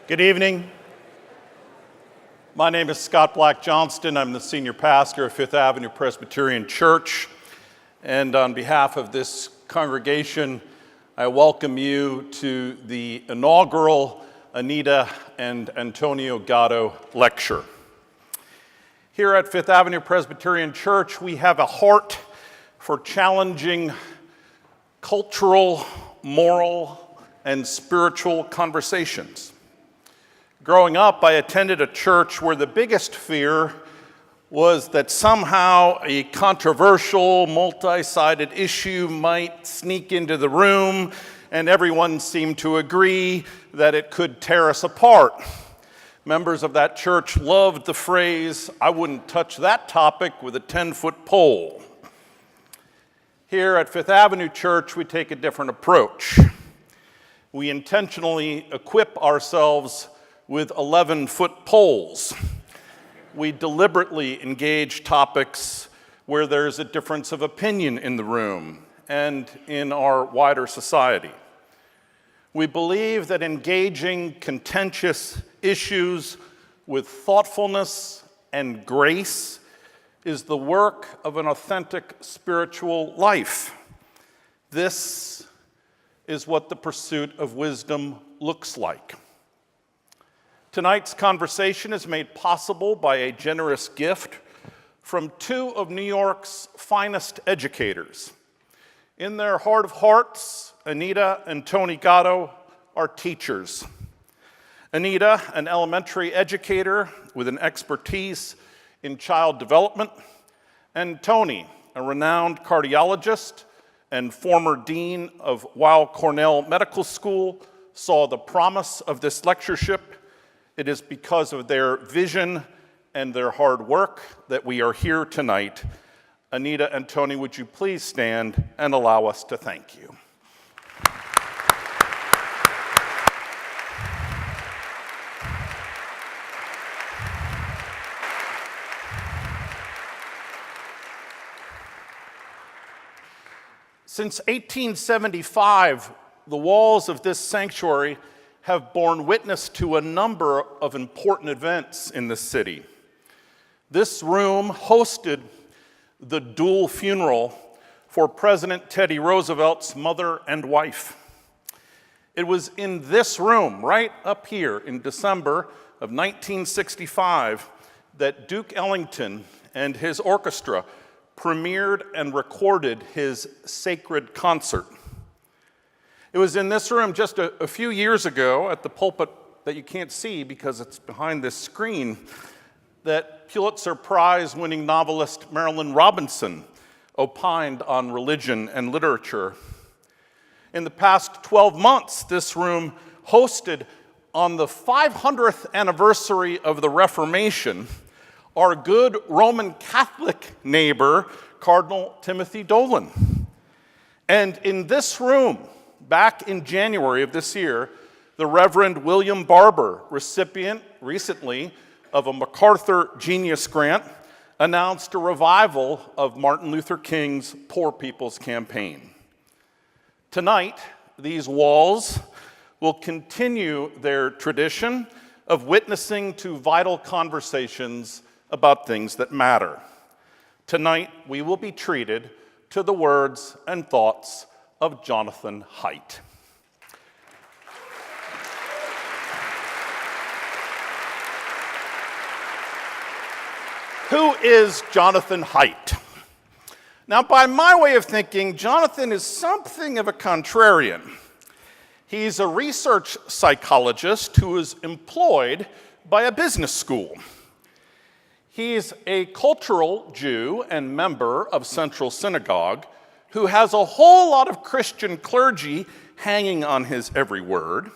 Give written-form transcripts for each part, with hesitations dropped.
Good evening. My name is Scott Black Johnston. I'm the senior pastor of Fifth Avenue Presbyterian Church. And on behalf of this congregation, I welcome you to the inaugural Anita and Antonio Gotto lecture. Here at Fifth Avenue Presbyterian Church, we have a heart for challenging cultural, moral, and spiritual conversations. Growing up, I attended a church where the biggest fear was that somehow a controversial, multi-sided issue might sneak into the room, and everyone seemed to agree that it could tear us apart. Members of that church loved the phrase, "I wouldn't touch that topic with a 10-foot pole." Here at Fifth Avenue Church, we take a different approach. We intentionally equip ourselves with 11-foot poles. We deliberately engage topics where there's a difference of opinion in the room and in our wider society. We believe that engaging contentious issues with thoughtfulness and grace is the work of an authentic spiritual life. This is what the pursuit of wisdom looks like. Tonight's conversation is made possible by a generous gift from two of New York's finest educators. In their heart of hearts, Anita and Tony Gotto are teachers. Anita, an elementary educator with an expertise in child development, and Tony, a renowned cardiologist and former dean of Weill Cornell Medical School, saw the promise of this lectureship. It is because of their vision and their hard work that we are here tonight. Anita and Tony, would you please stand and allow us to thank you. Since 1875, the walls of this sanctuary have borne witness to a number of important events in the city. This room hosted the dual funeral for President Teddy Roosevelt's mother and wife. It was in this room, right up here, in December of 1965, that Duke Ellington and his orchestra premiered and recorded his sacred concert. It was in this room just a few years ago at the pulpit that you can't see because it's behind this screen that Pulitzer Prize-winning novelist Marilynne Robinson opined on religion and literature. In the past 12 months, this room hosted, on the 500th anniversary of the Reformation, our good Roman Catholic neighbor, Cardinal Timothy Dolan. And in this room, back in January of this year, the Reverend William Barber, recipient recently of a MacArthur Genius Grant, announced a revival of Martin Luther King's Poor People's Campaign. Tonight, these walls will continue their tradition of witnessing to vital conversations about things that matter. Tonight, we will be treated to the words and thoughts of Jonathan Haidt. Who is Jonathan Haidt? Now, by my way of thinking, Jonathan is something of a contrarian. He's a research psychologist who is employed by a business school. He's a cultural Jew and member of Central Synagogue who has a whole lot of Christian clergy hanging on his every word.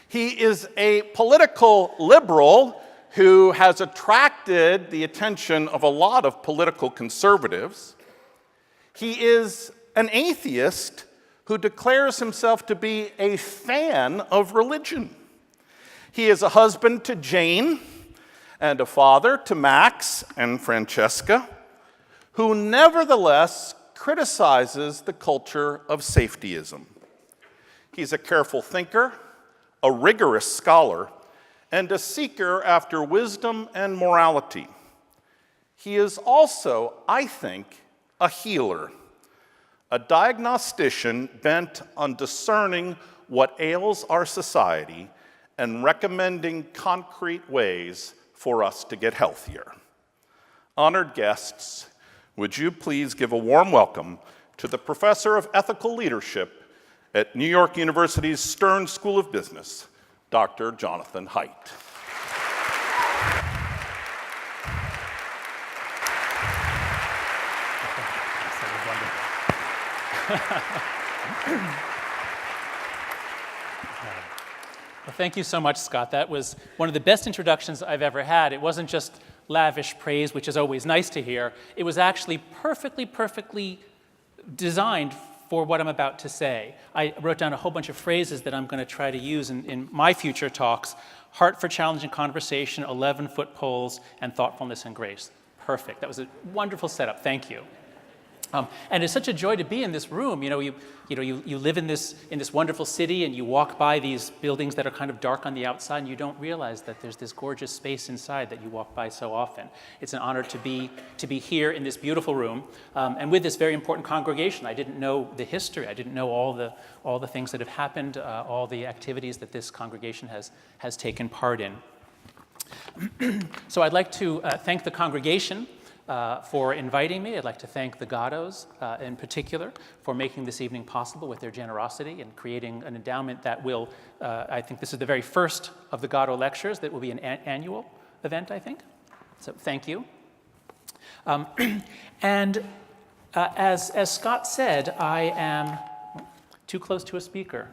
He is a political liberal who has attracted the attention of a lot of political conservatives. He is an atheist who declares himself to be a fan of religion. He is a husband to Jane and a father to Max and Francesca, who nevertheless criticizes the culture of safetyism. He's a careful thinker, a rigorous scholar, and a seeker after wisdom and morality. He is also, I think, a healer, a diagnostician bent on discerning what ails our society and recommending concrete ways for us to get healthier. Honored guests, would you please give a warm welcome to the Professor of Ethical Leadership at New York University's Stern School of Business, Dr. Jonathan Haidt. Well, thank you so much, Scott. That was one of the best introductions I've ever had. It wasn't just lavish praise, which is always nice to hear. It was actually perfectly designed for what I'm about to say. I wrote down a whole bunch of phrases that I'm going to try to use in my future talks. Heart for challenging conversation, 11-foot poles, and thoughtfulness and grace. Perfect. That was a wonderful setup. Thank you. And it's such a joy to be in this room. You live in this wonderful city, and you walk by these buildings that are kind of dark on the outside, and you don't realize that there's this gorgeous space inside that you walk by so often. It's an honor to be here in this beautiful room, and with this very important congregation. I didn't know the history. I didn't know all the things that have happened, all the activities that this congregation has taken part in. So I'd like to thank the congregation for inviting me. I'd like to thank the Gottos in particular for making this evening possible with their generosity and creating an endowment that will, I think this is the very first of the Gotto lectures that will be an annual event, I think. So thank you. And as Scott said, I am too close to a speaker.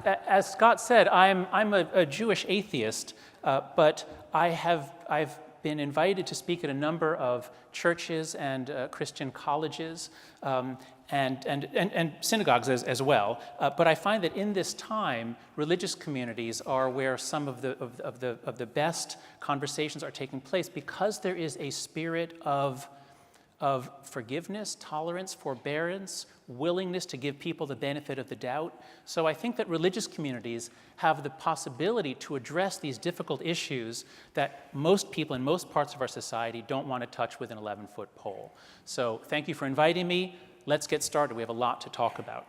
As Scott said, I'm a Jewish atheist, but I've been invited to speak at a number of churches and Christian colleges and synagogues as well. But I find that in this time, religious communities are where some of the best conversations are taking place, because there is a spirit of forgiveness, tolerance, forbearance, willingness to give people the benefit of the doubt. So I think that religious communities have the possibility to address these difficult issues that most people in most parts of our society don't want to touch with an 11-foot pole. So thank you for inviting me. Let's get started. We have a lot to talk about.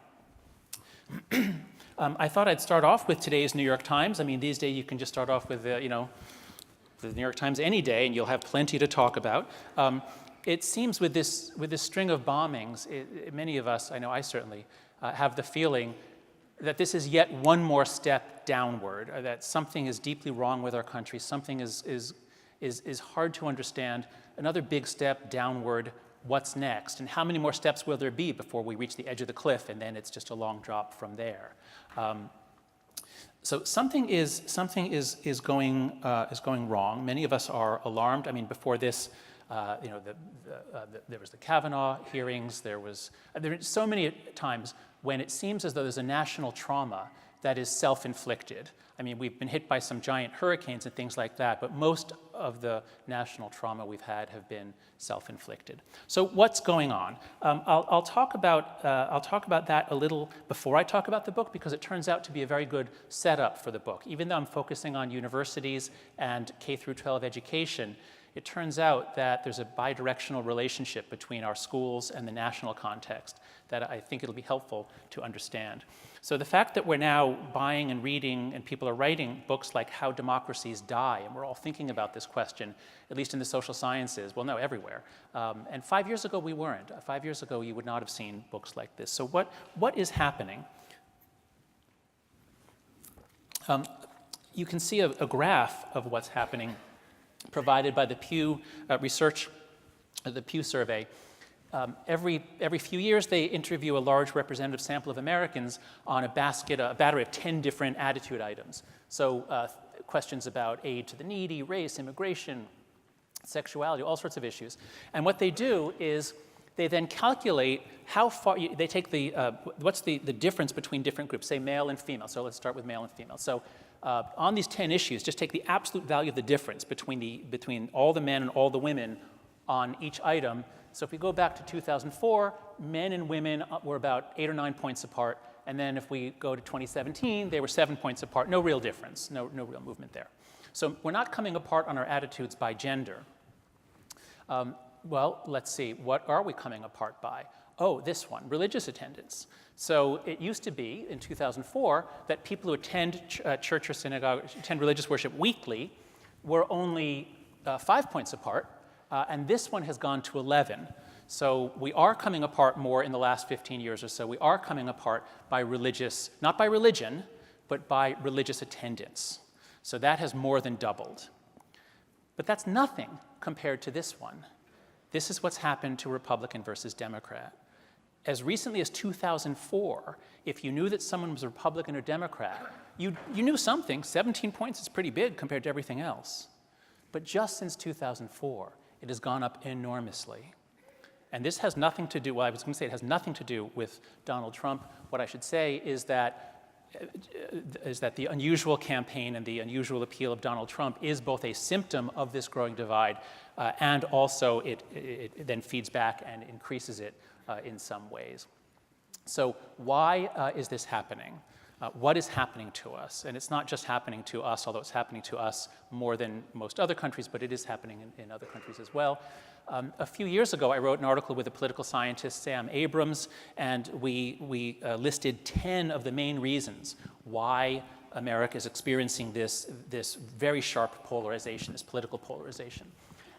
I thought I'd start off with today's New York Times. I mean, these days you can just start off with, the New York Times any day, and you'll have plenty to talk about. It seems with this string of bombings, many of us, I know I certainly, have the feeling that this is yet one more step downward, or that something is deeply wrong with our country, something is hard to understand, another big step downward. What's next? And how many more steps will there be before we reach the edge of the cliff, and then it's just a long drop from there? So something is going wrong. Many of us are alarmed. I mean, before this, there was the Kavanaugh hearings. There are so many times when it seems as though there's a national trauma that is self-inflicted. I mean, we've been hit by some giant hurricanes and things like that, but most of the national trauma we've had have been self-inflicted. So what's going on? I'll talk about that a little before I talk about the book, because it turns out to be a very good setup for the book. Even though I'm focusing on universities and K-12 education, it turns out that there's a bidirectional relationship between our schools and the national context that I think it'll be helpful to understand. So the fact that we're now buying and reading and people are writing books like How Democracies Die, and we're all thinking about this question, at least in the social sciences, well, no, everywhere. And 5 years ago, we weren't. 5 years ago, you would not have seen books like this. So what is happening? You can see a graph of what's happening provided by the Pew Research, the Pew Survey. Every few years, they interview a large representative sample of Americans on a battery of 10 different attitude items. So questions about aid to the needy, race, immigration, sexuality, all sorts of issues. And what they do is they then calculate how far, they take what's the difference between different groups, say male and female. So let's start with male and female. So on these 10 issues, just take the absolute value of the difference between all the men and all the women on each item. So if we go back to 2004, men and women were about 8 or 9 points apart, And then if we go to 2017, they were 7 points apart. No real difference, no real movement there. So we're not coming apart on our attitudes by gender. Well, let's see, what are we coming apart by? Oh, this one, religious attendance. So it used to be, in 2004, that people who attend church or synagogue, attend religious worship weekly, were only 5 points apart, and this one has gone to 11. So we are coming apart more in the last 15 years or so. We are coming apart by religious, not by religion, but by religious attendance. So that has more than doubled. But that's nothing compared to this one. This is what's happened to Republican versus Democrat. As recently as 2004, if you knew that someone was a Republican or Democrat, you knew something. 17 points is pretty big compared to everything else. But just since 2004, it has gone up enormously. And this has nothing to do, well, I was going to say it has nothing to do with Donald Trump. What I should say is that the unusual campaign and the unusual appeal of Donald Trump is both a symptom of this growing divide and also it then feeds back and increases it in some ways. So why is this happening? What is happening to us? And it's not just happening to us, although it's happening to us more than most other countries, but it is happening in other countries as well. A few years ago, I wrote an article with a political scientist, Sam Abrams, and we listed 10 of the main reasons why America is experiencing this very sharp polarization, this political polarization.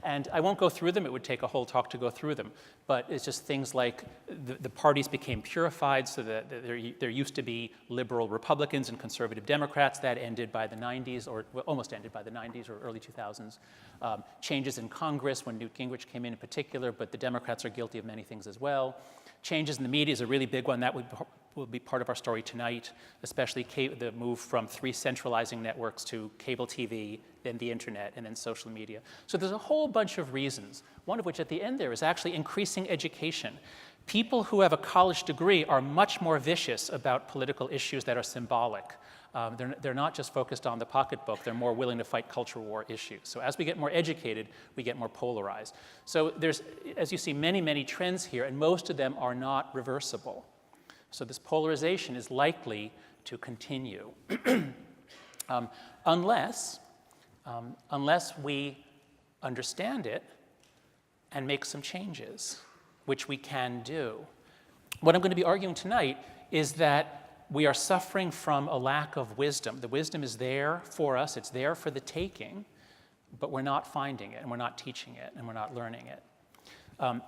And I won't go through them. It would take a whole talk to go through them. But it's just things like the parties became purified, so that there used to be liberal Republicans and conservative Democrats. That ended by the 90s, or well, almost ended by the 90s or early 2000s. Changes in Congress when Newt Gingrich came in particular, but the Democrats are guilty of many things as well. Changes in the media is a really big one. That will be part of our story tonight, especially the move from 3 centralizing networks to cable TV, then the internet, and then social media. So there's a whole bunch of reasons, one of which at the end there is actually increasing education. People who have a college degree are much more vicious about political issues that are symbolic. They're not just focused on the pocketbook, they're more willing to fight culture war issues. So as we get more educated, we get more polarized. So there's, as you see, many, many trends here, and most of them are not reversible. So this polarization is likely to continue unless we understand it and make some changes, which we can do. What I'm going to be arguing tonight is that we are suffering from a lack of wisdom. The wisdom is there for us, it's there for the taking, but we're not finding it, and we're not teaching it, and we're not learning it.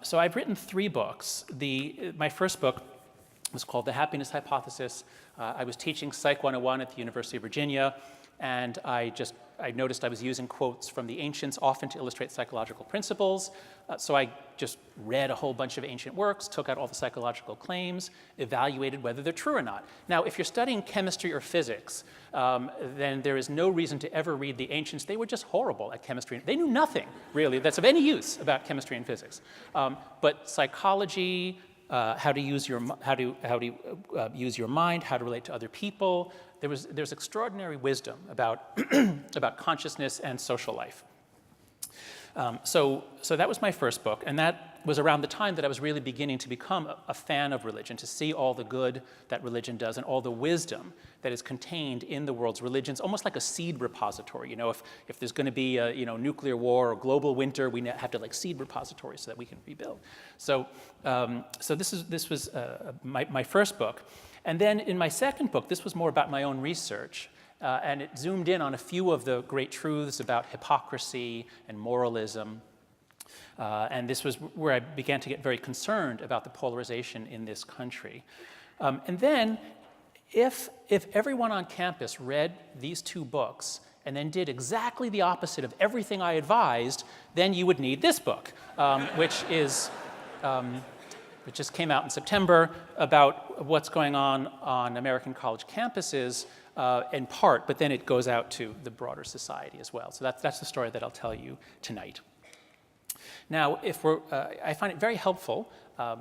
So I've written 3 books. My first book was called The Happiness Hypothesis. I was teaching Psych 101 at the University of Virginia, and I noticed I was using quotes from the ancients often to illustrate psychological principles. So I just read a whole bunch of ancient works, took out all the psychological claims, evaluated whether they're true or not. Now, if you're studying chemistry or physics, then there is no reason to ever read the ancients. They were just horrible at chemistry. They knew nothing, really, that's of any use about chemistry and physics. But psychology, how to use your mind, how to relate to other people. There's extraordinary wisdom about about consciousness and social life. So that was my first book, and that was around the time that I was really beginning to become a fan of religion, to see all the good that religion does and all the wisdom that is contained in the world's religions, almost like a seed repository. You know, if there's going to be a nuclear war or global winter, we have to like seed repositories so that we can rebuild. So this was my first book, and then in my second book, this was more about my own research. And it zoomed in on a few of the great truths about hypocrisy and moralism. And this was where I began to get very concerned about the polarization in this country. And then, if everyone on campus read these 2 books and then did exactly the opposite of everything I advised, then you would need this book, which just came out in September, about what's going on American college campuses, in part, but then it goes out to the broader society as well. So that's the story that I'll tell you tonight. Now, I find it very helpful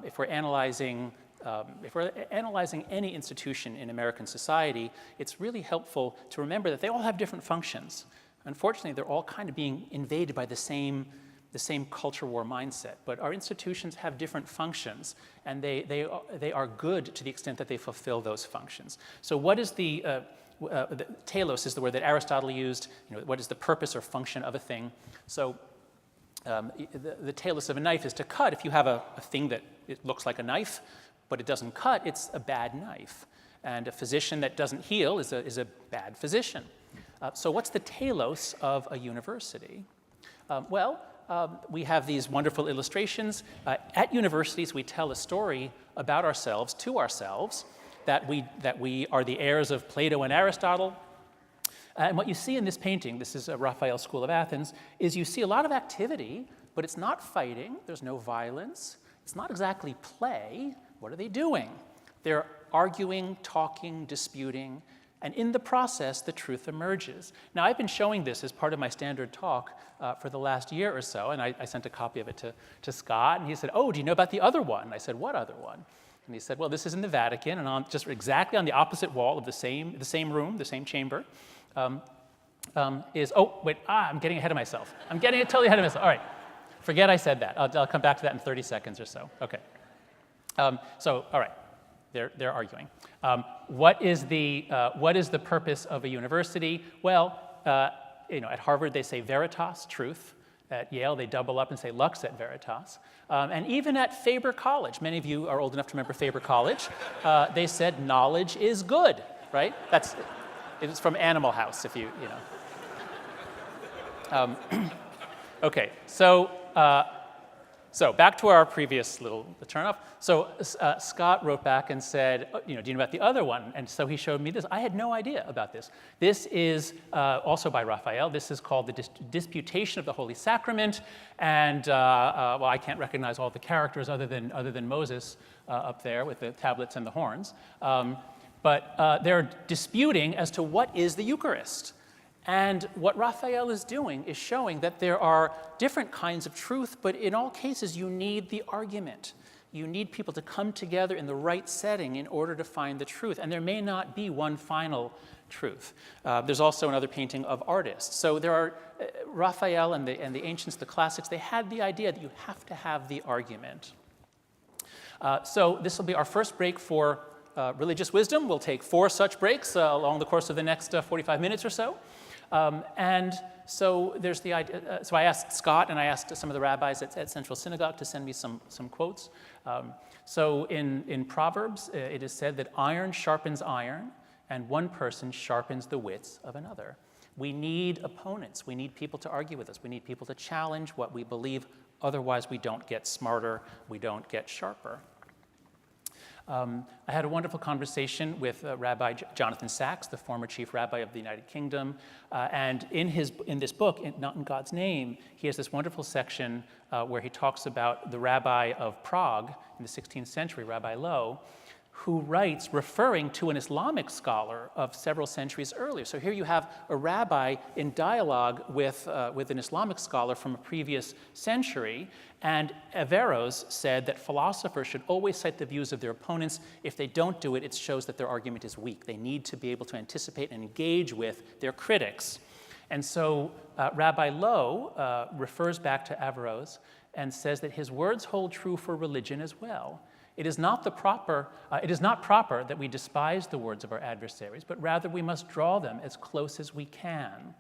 if we're analyzing any institution in American society. It's really helpful to remember that they all have different functions. Unfortunately, they're all kind of being invaded by the same same culture war mindset, but our institutions have different functions, and they are good to the extent that they fulfill those functions. So what is the telos is the word that Aristotle used. What is the purpose or function of a thing? So the telos of a knife is to cut. If you have a thing that it looks like a knife, but it doesn't cut, it's a bad knife. And a physician that doesn't heal is a bad physician. So what's the telos of a university? We have these wonderful illustrations. At universities, we tell a story about ourselves to ourselves, that we are the heirs of Plato and Aristotle. And what you see in this painting, this is Raphael's School of Athens, is you see a lot of activity, but it's not fighting. There's no violence. It's not exactly play. What are they doing? They're arguing, talking, disputing, and in the process, the truth emerges. Now, I've been showing this as part of my standard talk for the last year or so, and I sent a copy of it to Scott, and he said, "Oh, do you know about the other one?" I said, "What other one?" And he said, "Well, this is in the Vatican, and just exactly on the opposite wall of the same room, the same chamber, I'm getting ahead of myself. I'm getting totally ahead of myself. All right, forget I said that. I'll come back to that in 30 seconds or so. Okay. All right, they're arguing. What is the purpose of a university? Well, at Harvard they say veritas, truth. At Yale they double up and say lux et veritas. And even at Faber College, many of you are old enough to remember Faber College, they said knowledge is good, right? It's from Animal House, if you know. Okay, so back to our previous little turnoff. So Scott wrote back and said, do you know about the other one? And so he showed me this. I had no idea about this. This is also by Raphael. This is called the Disputation of the Holy Sacrament. And I can't recognize all the characters other than Moses up there with the tablets and the horns. But they're disputing as to what is the Eucharist. And what Raphael is doing is showing that there are different kinds of truth, but in all cases you need the argument. You need people to come together in the right setting in order to find the truth. And there may not be one final truth. There's also another painting of artists. So there are Raphael and the ancients, the classics, they had the idea that you have to have the argument. So this will be our first break for religious wisdom. We'll take 4 such breaks along the course of the next 45 minutes or so. And so there's the idea. So I asked Scott and I asked some of the rabbis at Central Synagogue to send me some quotes. So in Proverbs, it is said that iron sharpens iron, and one person sharpens the wits of another. We need opponents. We need people to argue with us. We need people to challenge what we believe. Otherwise, we don't get smarter. We don't get sharper. I had a wonderful conversation with Rabbi Jonathan Sacks, the former chief rabbi of the United Kingdom. And in this book, Not in God's Name, he has this wonderful section where he talks about the Rabbi of Prague in the 16th century, Rabbi Lowe, who writes referring to an Islamic scholar of several centuries earlier. So here you have a rabbi in dialogue with an Islamic scholar from a previous century, and Averroes said that philosophers should always cite the views of their opponents. If they don't do it, it shows that their argument is weak. They need to be able to anticipate and engage with their critics. And so Rabbi Lowe refers back to Averroes and says that his words hold true for religion as well. It is not proper that we despise the words of our adversaries, but rather we must draw them as close as we can.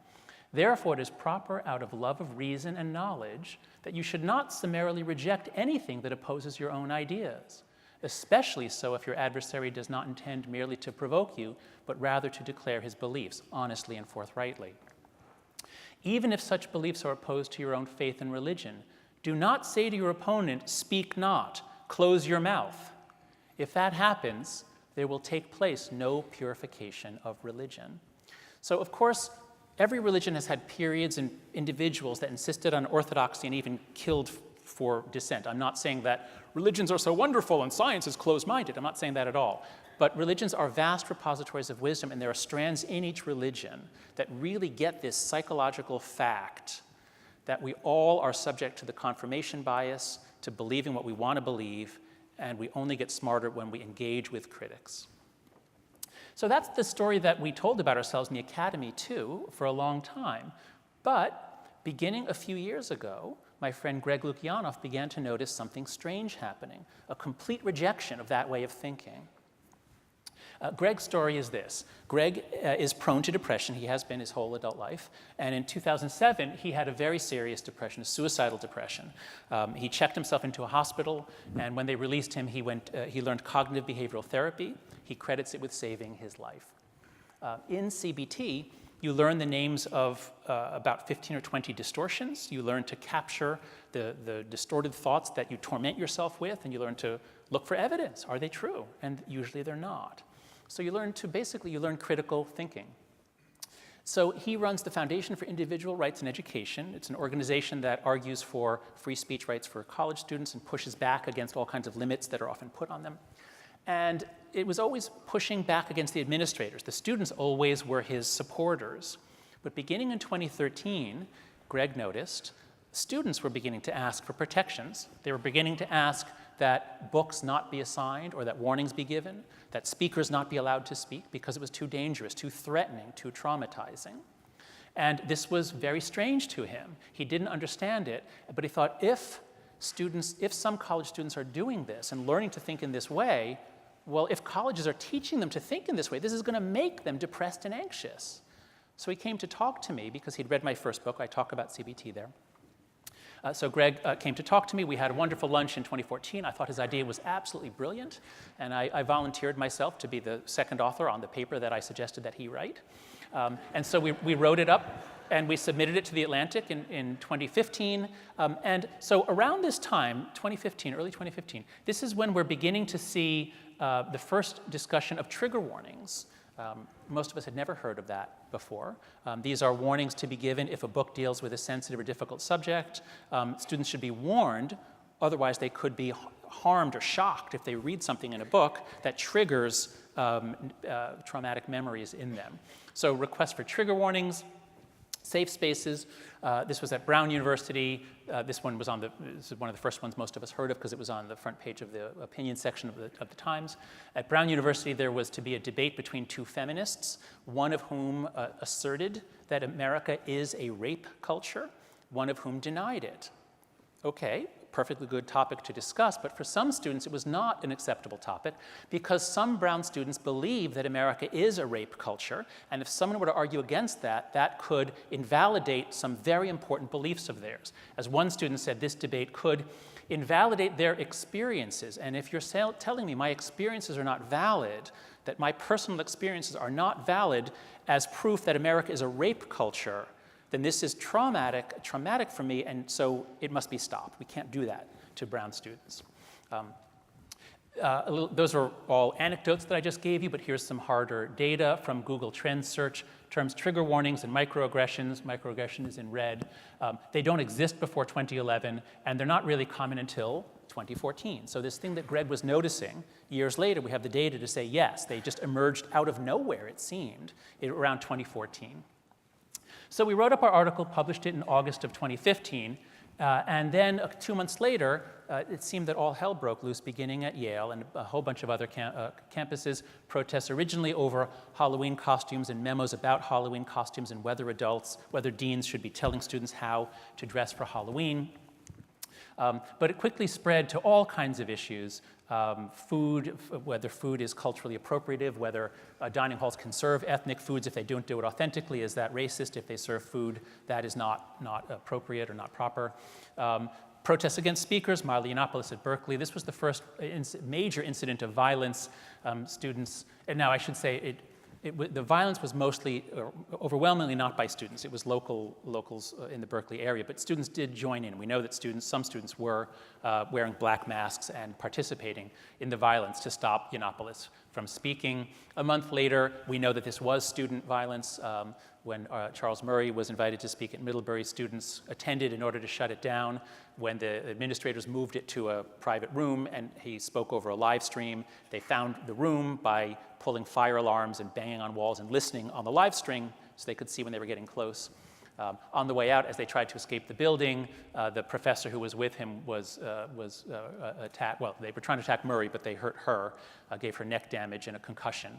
Therefore, it is proper out of love of reason and knowledge that you should not summarily reject anything that opposes your own ideas, especially so if your adversary does not intend merely to provoke you, but rather to declare his beliefs honestly and forthrightly. Even if such beliefs are opposed to your own faith and religion, do not say to your opponent, "Speak not, close your mouth." If that happens, there will take place no purification of religion. So, of course, every religion has had periods and individuals that insisted on orthodoxy and even killed for dissent. I'm not saying that religions are so wonderful and science is closed-minded. I'm not saying that at all. But religions are vast repositories of wisdom, and there are strands in each religion that really get this psychological fact that we all are subject to the confirmation bias, to believing what we want to believe, and we only get smarter when we engage with critics. So that's the story that we told about ourselves in the academy, too, for a long time. But beginning a few years ago, my friend Greg Lukianoff began to notice something strange happening, a complete rejection of that way of thinking. Greg's story is this. Greg is prone to depression. He has been his whole adult life. And in 2007, he had a very serious depression, a suicidal depression. He checked himself into a hospital, and when they released him, he learned cognitive behavioral therapy. He credits it with saving his life. In CBT, you learn the names of about 15 or 20 distortions. You learn to capture the distorted thoughts that you torment yourself with, and you learn to look for evidence. Are they true? And usually they're not. So you learn critical thinking. So he runs the Foundation for Individual Rights in Education. It's an organization that argues for free speech rights for college students and pushes back against all kinds of limits that are often put on them. And it was always pushing back against the administrators. The students always were his supporters. But beginning in 2013, Greg noticed students were beginning to ask for protections. They were beginning to ask that books not be assigned or that warnings be given, that speakers not be allowed to speak because it was too dangerous, too threatening, too traumatizing. And this was very strange to him. He didn't understand it, but he thought if some college students are doing this and learning to think in this way, well, if colleges are teaching them to think in this way, this is going to make them depressed and anxious. So he came to talk to me because he'd read my first book. I talk about CBT there. So Greg came to talk to me. We had a wonderful lunch in 2014. I thought his idea was absolutely brilliant, and I volunteered myself to be the second author on the paper that I suggested that he write. And so we wrote it up, and we submitted it to The Atlantic in 2015. And so around this time, 2015, early 2015, this is when we're beginning to see the first discussion of trigger warnings. Most of us had never heard of that before. These are warnings to be given if a book deals with a sensitive or difficult subject. Students should be warned, otherwise they could be harmed or shocked if they read something in a book that triggers traumatic memories in them. So requests for trigger warnings, safe spaces. This was at Brown University. This is one of the first ones most of us heard of because it was on the front page of the opinion section of the Times. At Brown University, there was to be a debate between two feminists, one of whom asserted that America is a rape culture, one of whom denied it. Okay, perfectly good topic to discuss, but for some students it was not an acceptable topic because some Brown students believe that America is a rape culture, and if someone were to argue against that, that could invalidate some very important beliefs of theirs. As one student said, this debate could invalidate their experiences, and if you're telling me my experiences are not valid, that my personal experiences are not valid as proof that America is a rape culture, then this is traumatic for me, and so it must be stopped. We can't do that to Brown students. Those are all anecdotes that I just gave you, but here's some harder data from Google Trends search. Terms trigger warnings and microaggressions. Microaggression is in red. They don't exist before 2011, and they're not really common until 2014. So this thing that Greg was noticing, years later, we have the data to say, yes, they just emerged out of nowhere, it seemed, around 2014. So we wrote up our article, published it in August of 2015, and then 2 months later, it seemed that all hell broke loose, beginning at Yale and a whole bunch of other campuses. Protests originally over Halloween costumes and memos about Halloween costumes and whether deans should be telling students how to dress for Halloween. But it quickly spread to all kinds of issues. Food, whether food is culturally appropriative, whether dining halls can serve ethnic foods if they don't do it authentically. Is that racist? If they serve food that is not appropriate or not proper. Protests against speakers, Milo Yiannopoulos at Berkeley. This was the first major incident of violence. Students, and now I should say the violence was mostly, overwhelmingly not by students. It was locals in the Berkeley area, but students did join in. We know that some students were wearing black masks and participating in the violence to stop Yiannopoulos from speaking. A month later, we know that this was student violence. When Charles Murray was invited to speak at Middlebury, students attended in order to shut it down. When the administrators moved it to a private room and he spoke over a live stream, they found the room by pulling fire alarms and banging on walls and listening on the live stream so they could see when they were getting close. On the way out, as they tried to escape the building, the professor who was with him was attacked. Well, they were trying to attack Murray, but they hurt her, gave her neck damage and a concussion.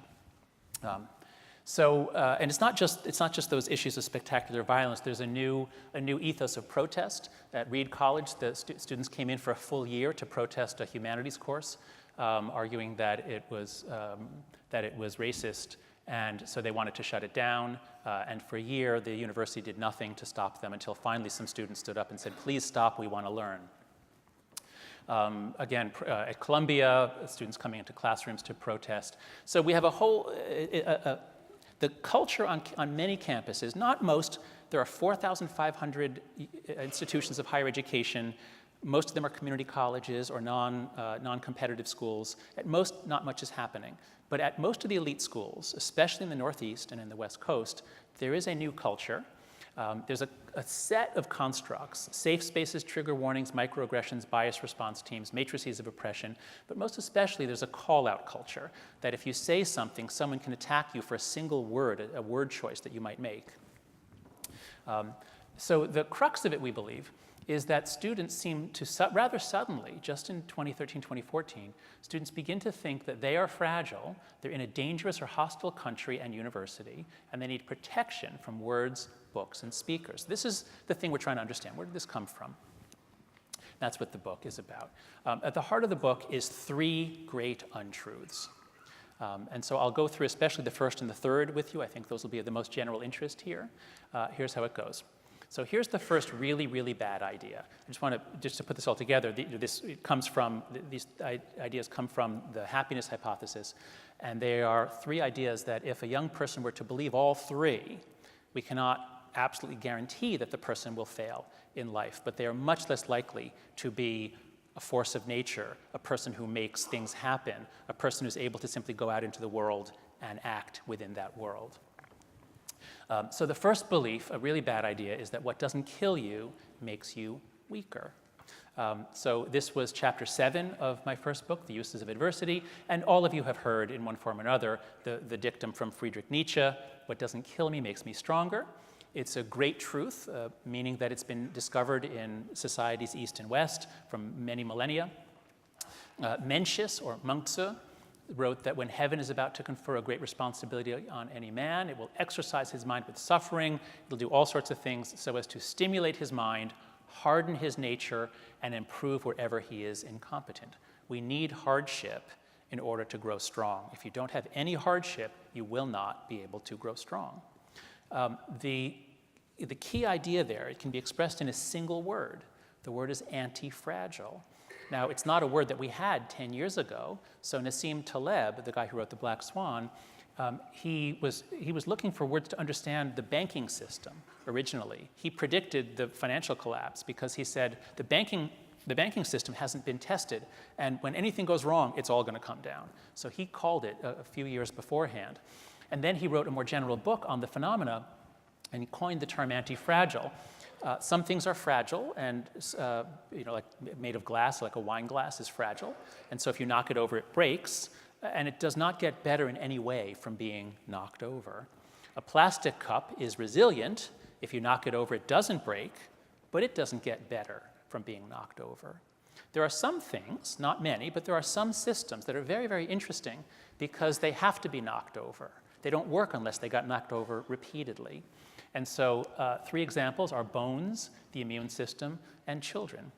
And it's not just those issues of spectacular violence. There's a new ethos of protest. At Reed College, the students came in for a full year to protest a humanities course, arguing that it was racist, and so they wanted to shut it down. And for a year, the university did nothing to stop them until finally some students stood up and said, "Please stop. We want to learn." At Columbia, students coming into classrooms to protest. So we have a whole, the culture on many campuses, not most, there are 4,500 institutions of higher education. Most of them are community colleges or non-competitive schools. At most, not much is happening. But at most of the elite schools, especially in the Northeast and in the West Coast, there is a new culture. There's a set of constructs: safe spaces, trigger warnings, microaggressions, bias response teams, matrices of oppression, but most especially there's a call-out culture, that if you say something, someone can attack you for a single word, a word choice that you might make. So the crux of it, we believe, is that students seem to, rather suddenly, just in 2013, 2014, students begin to think that they are fragile, they're in a dangerous or hostile country and university, and they need protection from words, books, and speakers. This is the thing we're trying to understand. Where did this come from? That's what the book is about. At the heart of the book is three great untruths. And so I'll go through especially the first and the third with you. I think those will be of the most general interest here. Here's how it goes. So here's the first really, really bad idea. I just want to put this all together. These ideas come from the happiness hypothesis, and they are three ideas that if a young person were to believe all three, we cannot absolutely guarantee that the person will fail in life, but they are much less likely to be a force of nature, a person who makes things happen, a person who's able to simply go out into the world and act within that world. So the first belief, a really bad idea, is that what doesn't kill you makes you weaker. So this was chapter 7 of my first book, The Uses of Adversity, and all of you have heard in one form or another the dictum from Friedrich Nietzsche, what doesn't kill me makes me stronger. It's a great truth, meaning that it's been discovered in societies east and west from many millennia. Mencius, or Munchse, wrote that when heaven is about to confer a great responsibility on any man, it will exercise his mind with suffering. It'll do all sorts of things so as to stimulate his mind, harden his nature, and improve wherever he is incompetent. We need hardship in order to grow strong. If you don't have any hardship, you will not be able to grow strong. The key idea there, it can be expressed in a single word. The word is anti-fragile. Now, it's not a word that we had 10 years ago. So Nassim Taleb, the guy who wrote The Black Swan, he was looking for words to understand the banking system originally. He predicted the financial collapse because he said the banking system hasn't been tested, and when anything goes wrong, it's all going to come down. So he called it a few years beforehand. And then he wrote a more general book on the phenomena, and he coined the term anti-fragile. Some things are fragile, and like made of glass, like a wine glass is fragile. And so if you knock it over, it breaks, and it does not get better in any way from being knocked over. A plastic cup is resilient. If you knock it over, it doesn't break, but it doesn't get better from being knocked over. There are some things, not many, but there are some systems that are very, very interesting because they have to be knocked over. They don't work unless they got knocked over repeatedly. And so 3 examples are bones, the immune system, and children.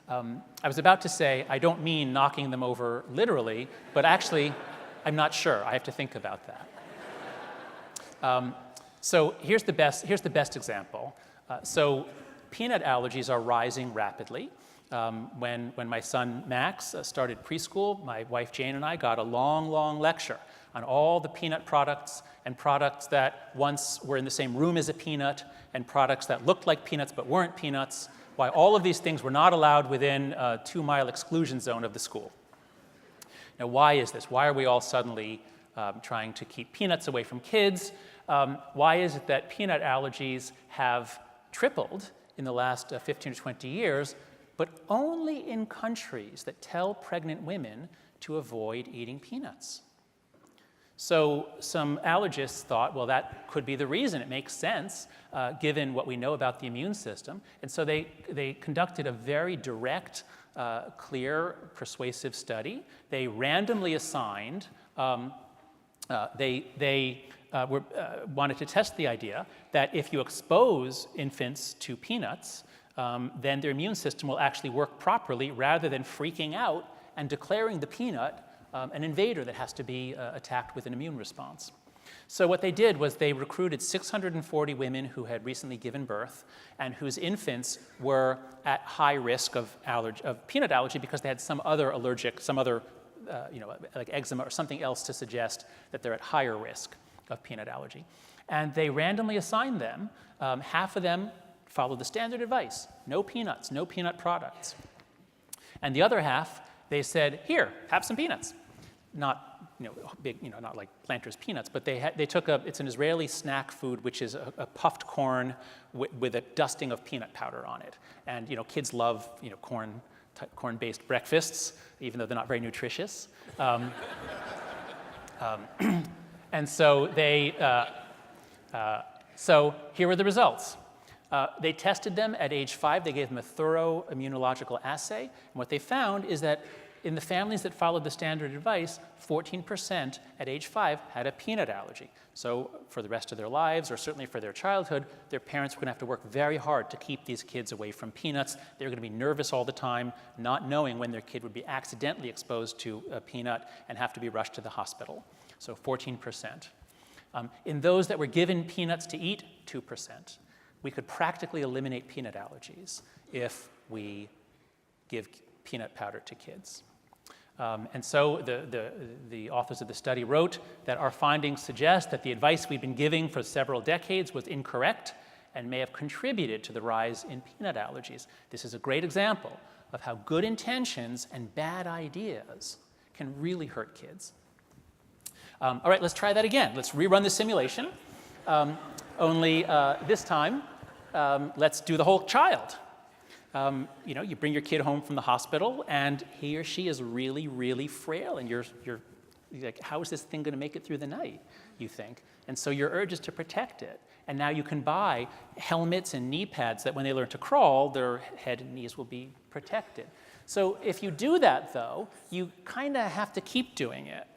I was about to say, I don't mean knocking them over literally, but actually, I'm not sure. I have to think about that. So here's the best example. So peanut allergies are rising rapidly. When my son Max started preschool, my wife Jane and I got a long, long lecture on all the peanut products and products that once were in the same room as a peanut and products that looked like peanuts but weren't peanuts, why all of these things were not allowed within a 2-mile exclusion zone of the school. Now, why is this? Why are we all suddenly trying to keep peanuts away from kids? Why is it that peanut allergies have tripled in the last 15 to 20 years, but only in countries that tell pregnant women to avoid eating peanuts? So some allergists thought, well, that could be the reason. It makes sense, given what we know about the immune system. And so they conducted a very direct, clear, persuasive study. They randomly assigned, they wanted to test the idea that if you expose infants to peanuts, then their immune system will actually work properly rather than freaking out and declaring the peanut an invader that has to be attacked with an immune response. So what they did was they recruited 640 women who had recently given birth and whose infants were at high risk of peanut allergy because they had some other like eczema or something else to suggest that they're at higher risk of peanut allergy. And they randomly assigned them. Half of them followed the standard advice: no peanuts, no peanut products. And the other half, they said, here, have some peanuts. Not big, not like Planters peanuts, but they took it's an Israeli snack food, which is a puffed corn with a dusting of peanut powder on it. And kids love corn-based breakfasts, even though they're not very nutritious. And so so here were the results. They tested them at age 5. They gave them a thorough immunological assay. And what they found is that in the families that followed the standard advice, 14% at age 5 had a peanut allergy. So for the rest of their lives, or certainly for their childhood, their parents were going to have to work very hard to keep these kids away from peanuts. They were going to be nervous all the time, not knowing when their kid would be accidentally exposed to a peanut and have to be rushed to the hospital. So 14%. In those that were given peanuts to eat, 2%. We could practically eliminate peanut allergies if we give peanut powder to kids. And so the authors of the study wrote that our findings suggest that the advice we've been giving for several decades was incorrect and may have contributed to the rise in peanut allergies. This is a great example of how good intentions and bad ideas can really hurt kids. All right, let's try that again. Let's rerun the simulation. Only this time, let's do the whole child. You bring your kid home from the hospital, and he or she is really, really frail, and you're like, how is this thing going to make it through the night, you think? And so your urge is to protect it. And now you can buy helmets and knee pads that when they learn to crawl, their head and knees will be protected. So if you do that, though, you kind of have to keep doing it.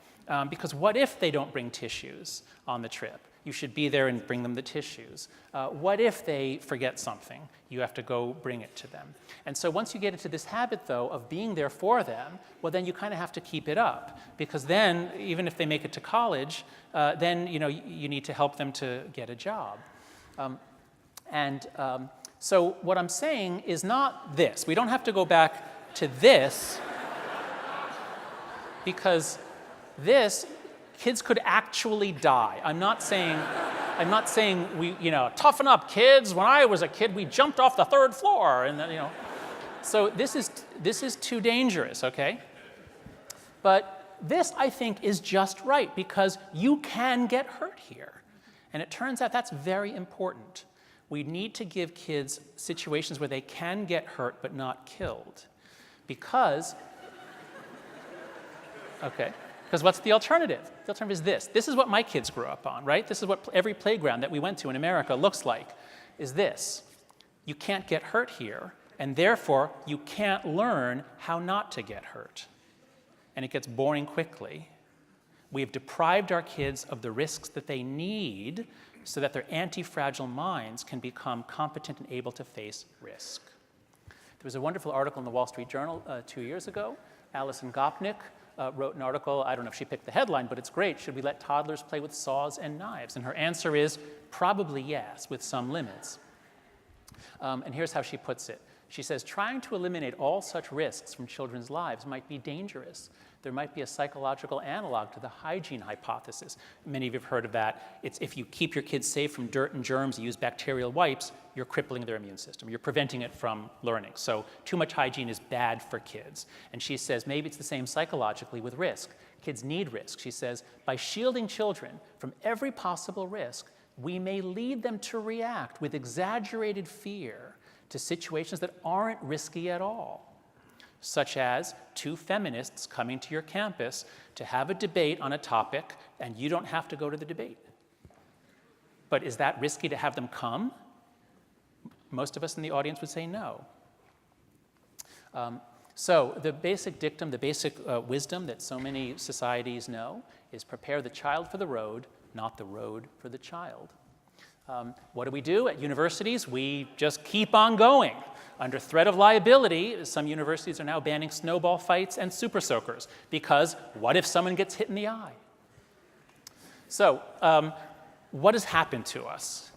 Because what if they don't bring tissues on the trip? You should be there and bring them the tissues. What if they forget something? You have to go bring it to them. And so once you get into this habit, though, of being there for them, well, then you kind of have to keep it up. Because then, even if they make it to college, then you need to help them to get a job. So what I'm saying is not this. We don't have to go back to this, because this, kids could actually die. I'm not saying we, toughen up, kids. When I was a kid, we jumped off the 3rd floor, and then, So this is too dangerous, okay? But this, I think, is just right, because you can get hurt here. And it turns out that's very important. We need to give kids situations where they can get hurt but not killed. Because what's the alternative? The alternative is this. This is what my kids grew up on, right? This is what every playground that we went to in America looks like, is this. You can't get hurt here, and therefore you can't learn how not to get hurt. And it gets boring quickly. We have deprived our kids of the risks that they need so that their anti-fragile minds can become competent and able to face risk. There was a wonderful article in the Wall Street Journal 2 years ago. Alison Gopnik wrote an article. I don't know if she picked the headline, but it's great. Should we let toddlers play with saws and knives? And her answer is probably yes, with some limits. And here's how she puts it. She says, trying to eliminate all such risks from children's lives might be dangerous. There might be a psychological analog to the hygiene hypothesis. Many of you have heard of that. It's if you keep your kids safe from dirt and germs, you use bacterial wipes, you're crippling their immune system. You're preventing it from learning. So too much hygiene is bad for kids. And she says maybe it's the same psychologically with risk. Kids need risk. She says by shielding children from every possible risk, we may lead them to react with exaggerated fear to situations that aren't risky at all, such as 2 feminists coming to your campus to have a debate on a topic, and you don't have to go to the debate. But is that risky to have them come? Most of us in the audience would say no. So the basic dictum, the basic wisdom that so many societies know is prepare the child for the road, not the road for the child. What do we do at universities? We just keep on going. Under threat of liability, some universities are now banning snowball fights and super soakers, because what if someone gets hit in the eye? So what has happened to us?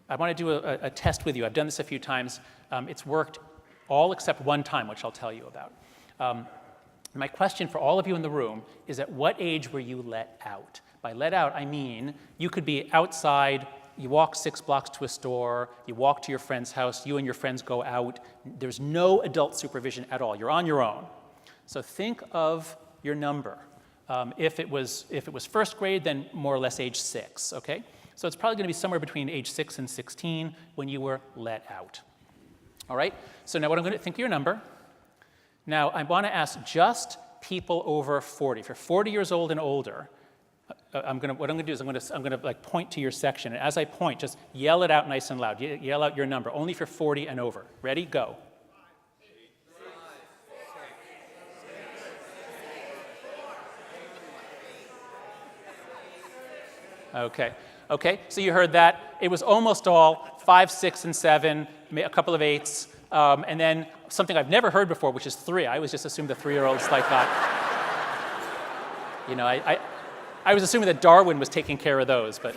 I want to do a test with you. I've done this a few times. It's worked all except one time, which I'll tell you about. My question for all of you in the room is, at what age were you let out? By let out, I mean you could be outside. You walk 6 blocks to a store, you walk to your friend's house, you and your friends go out. There's no adult supervision at all. You're on your own. So think of your number. If it was first grade, then more or less age 6, okay? So it's probably going to be somewhere between age 6 and 16 when you were let out. All right? So now what I'm going to think of your number. Now I want to ask just people over 40. If you're 40 years old and older, what I'm going to do is I'm going to like point to your section, and as I point, just yell it out nice and loud. Yell out your number, only if you're 40 and over. Ready? Go. 5, 6, 7, 4, 3, 2, 1. Okay. So you heard that. It was almost all 5, 6, and 7, a couple of 8s, and then something I've never heard before, which is 3. I always just assumed the 3-year-olds like that. You know, I was assuming that Darwin was taking care of those, but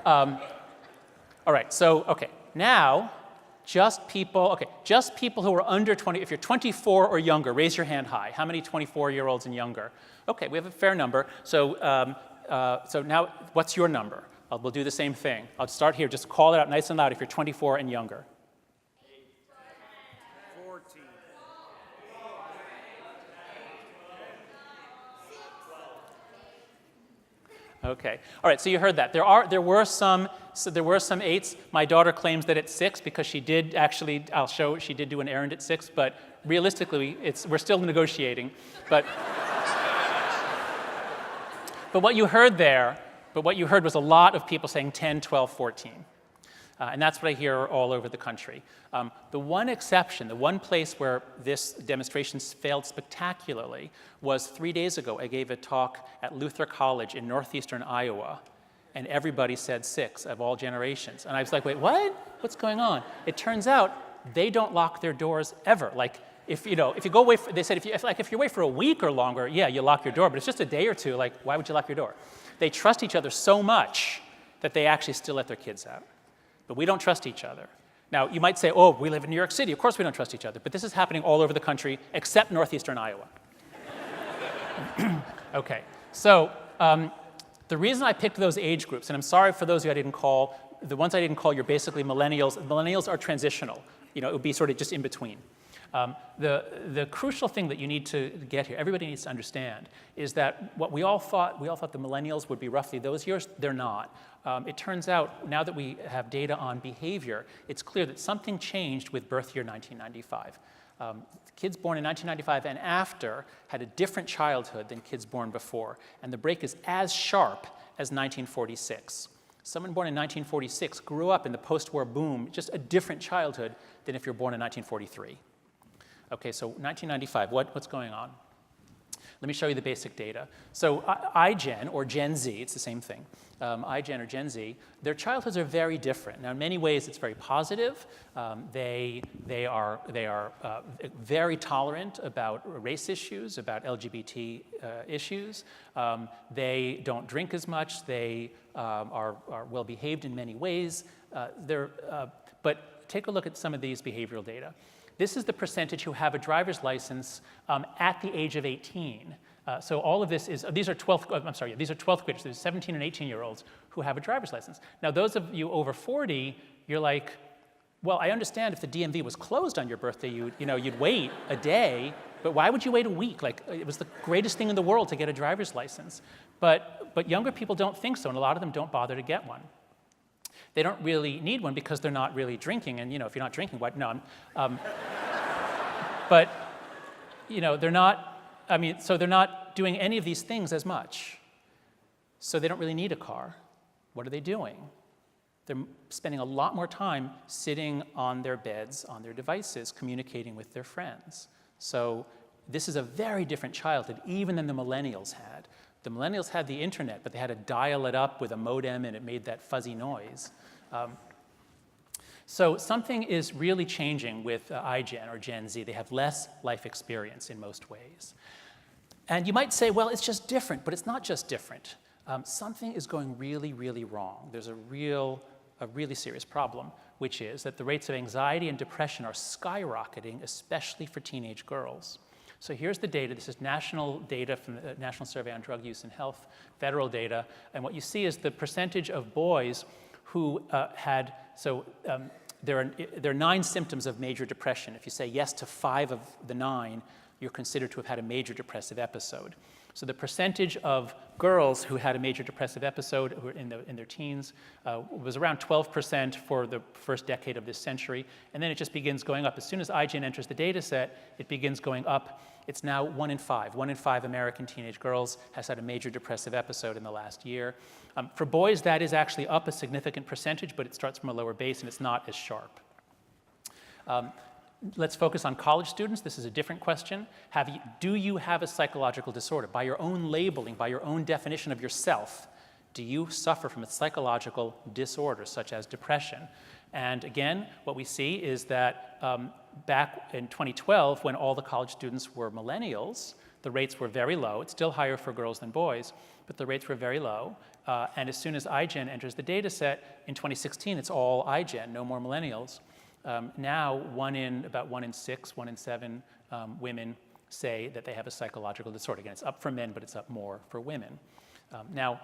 all right, so, okay, now, just people who are under 20, if you're 24 or younger, raise your hand high. How many 24-year-olds and younger? Okay, we have a fair number, so now, what's your number? We'll do the same thing. I'll start here, just call it out nice and loud if you're 24 and younger. 14. Okay. All right. So you heard that. There were some 8s. My daughter claims that it's 6 because she did actually. I'll show. She did do an errand at 6, but realistically, we're still negotiating. But what you heard was a lot of people saying 10, 12, 14. And that's what I hear all over the country. The one exception, the one place where this demonstration failed spectacularly was 3 days ago. I gave a talk at Luther College in northeastern Iowa, and everybody said 6 of all generations. And I was like, wait, what? What's going on? It turns out they don't lock their doors ever. Like, if you go away, they said if you're away for a week or longer, yeah, you lock your door, but it's just a day or two, like, why would you lock your door? They trust each other so much that they actually still let their kids out. But we don't trust each other. Now, you might say, oh, we live in New York City. Of course we don't trust each other. But this is happening all over the country, except northeastern Iowa. Okay, so the reason I picked those age groups, and I'm sorry for those who I didn't call, the ones I didn't call, you're basically millennials. Millennials are transitional. You know, it would be sort of just in between. The crucial thing that you need to get here, everybody needs to understand, is that what we all thought the millennials would be roughly those years. They're not. It turns out, now that we have data on behavior, it's clear that something changed with birth year 1995. Kids born in 1995 and after had a different childhood than kids born before, and the break is as sharp as 1946. Someone born in 1946 grew up in the post-war boom, just a different childhood than if you're born in 1943. Okay, so 1995, what's going on? Let me show you the basic data. So iGen, or Gen Z, it's the same thing. iGen or Gen Z, their childhoods are very different. Now, in many ways, it's very positive. They are very tolerant about race issues, about LGBT issues. They don't drink as much. They are well behaved in many ways. But take a look at some of these behavioral data. This is the percentage who have a driver's license at the age of 18. So all of this is, these are 12th graders, these 17 and 18-year-olds who have a driver's license. Now, those of you over 40, you're like, well, I understand if the DMV was closed on your birthday, you'd wait a day, but why would you wait a week? Like, it was the greatest thing in the world to get a driver's license. But younger people don't think so, and a lot of them don't bother to get one. They don't really need one because they're not really drinking, and if you're not drinking, what? No. But they're not. So they're not doing any of these things as much. So they don't really need a car. What are they doing? They're spending a lot more time sitting on their beds, on their devices, communicating with their friends. So this is a very different childhood, even than the millennials had. The millennials had the internet, but they had to dial it up with a modem, and it made that fuzzy noise. So something is really changing with iGen or Gen Z. They have less life experience in most ways. And you might say, well, it's just different, but it's not just different. Something is going really, really wrong. There's a really serious problem, which is that the rates of anxiety and depression are skyrocketing, especially for teenage girls. So here's the data. This is national data from the National Survey on Drug Use and Health, federal data. And what you see is the percentage of boys who there are 9 symptoms of major depression. If you say yes to 5 of the 9, you're considered to have had a major depressive episode. So the percentage of girls who had a major depressive episode who were in their teens was around 12% for the first decade of this century, and then it just begins going up. As soon as iGen enters the data set, it begins going up. It's now 1 in 5. 1 in 5 American teenage girls has had a major depressive episode in the last year. For boys, that is actually up a significant percentage, but it starts from a lower base, and it's not as sharp. Let's focus on college students. This is a different question. Do you have a psychological disorder? By your own labeling, by your own definition of yourself, do you suffer from a psychological disorder, such as depression? And again, what we see is that back in 2012, when all the college students were millennials, the rates were very low. It's still higher for girls than boys, but the rates were very low. And as soon as iGen enters the data set, in 2016, it's all iGen, no more millennials. Now, about 1 in 6, 1 in 7 women say that they have a psychological disorder. Again, it's up for men, but it's up more for women. Now,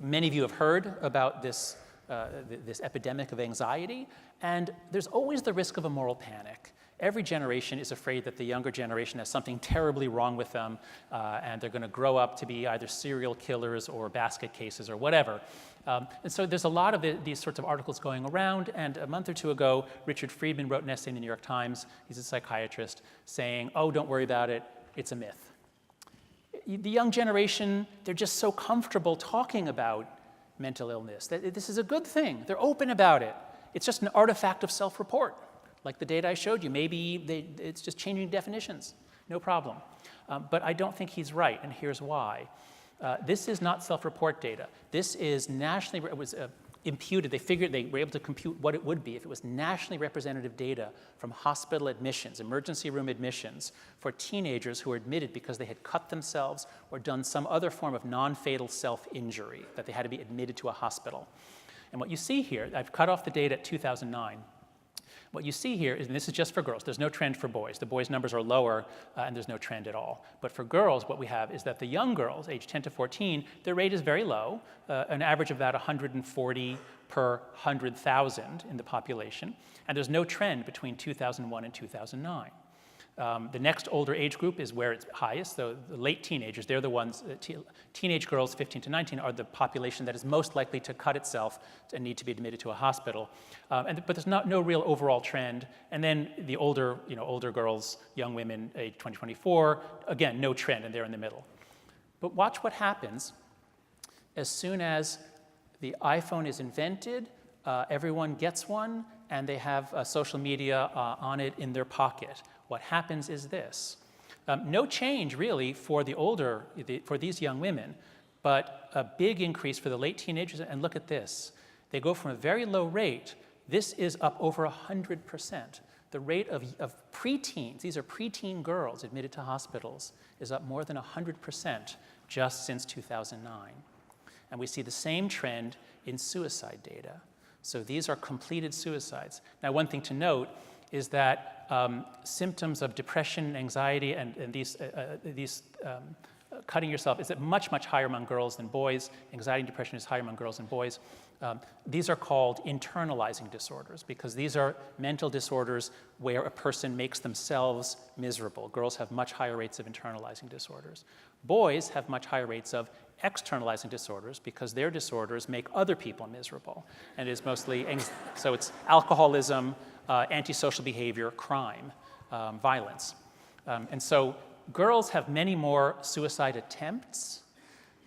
many of you have heard about this epidemic of anxiety, and there's always the risk of a moral panic. Every generation is afraid that the younger generation has something terribly wrong with them, and they're going to grow up to be either serial killers or basket cases or whatever. And so there's a lot of these sorts of articles going around, and a month or 2 ago, Richard Friedman wrote an essay in the New York Times, he's a psychiatrist, saying, oh, don't worry about it, it's a myth. The young generation, they're just so comfortable talking about mental illness. This is a good thing. They're open about it. It's just an artifact of self-report. Like the data I showed you, maybe it's just changing definitions. No problem. But I don't think he's right, and here's why. This is not self-report data. This is nationally, it was imputed. They were able to compute what it would be if it was nationally representative data from hospital admissions, emergency room admissions, for teenagers who were admitted because they had cut themselves or done some other form of non-fatal self-injury, that they had to be admitted to a hospital. And what you see here, I've cut off the data at 2009. What you see here is, and this is just for girls, there's no trend for boys. The boys' numbers are lower, and there's no trend at all. But for girls, what we have is that the young girls, age 10 to 14, their rate is very low, an average of about 140 per 100,000 in the population, and there's no trend between 2001 and 2009. The next older age group is where it's highest, so the late teenagers, they're the ones, teenage girls 15 to 19 are the population that is most likely to cut itself and need to be admitted to a hospital. But there's no real overall trend. And then the older girls, young women, age 20, 24, again, no trend, and they're in the middle. But watch what happens as soon as the iPhone is invented, everyone gets one, and they have social media on it in their pocket. What happens is this. No change, really, for these young women, but a big increase for the late teenagers. And look at this. They go from a very low rate. This is up over 100%. The rate of preteens, these are preteen girls admitted to hospitals, is up more than 100% just since 2009. And we see the same trend in suicide data. So these are completed suicides. Now, one thing to note is that symptoms of depression, anxiety, and these cutting yourself is much, much higher among girls than boys. Anxiety and depression is higher among girls than boys. These are called internalizing disorders because these are mental disorders where a person makes themselves miserable. Girls have much higher rates of internalizing disorders. Boys have much higher rates of externalizing disorders because their disorders make other people miserable. And it is mostly, so it's alcoholism, antisocial behavior, crime, violence. And so girls have many more suicide attempts,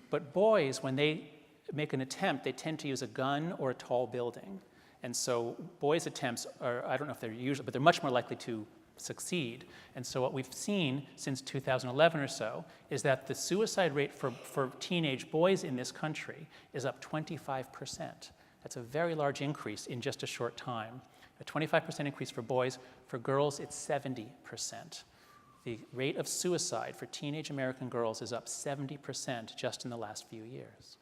but boys, when they make an attempt, they tend to use a gun or a tall building. And so boys' attempts are, I don't know if they're usual, but they're much more likely to succeed. And so what we've seen since 2011 or so is that the suicide rate for teenage boys in this country is up 25%. That's a very large increase in just a short time. A 25% increase for boys. For girls, it's 70%. The rate of suicide for teenage American girls is up 70% just in the last few years.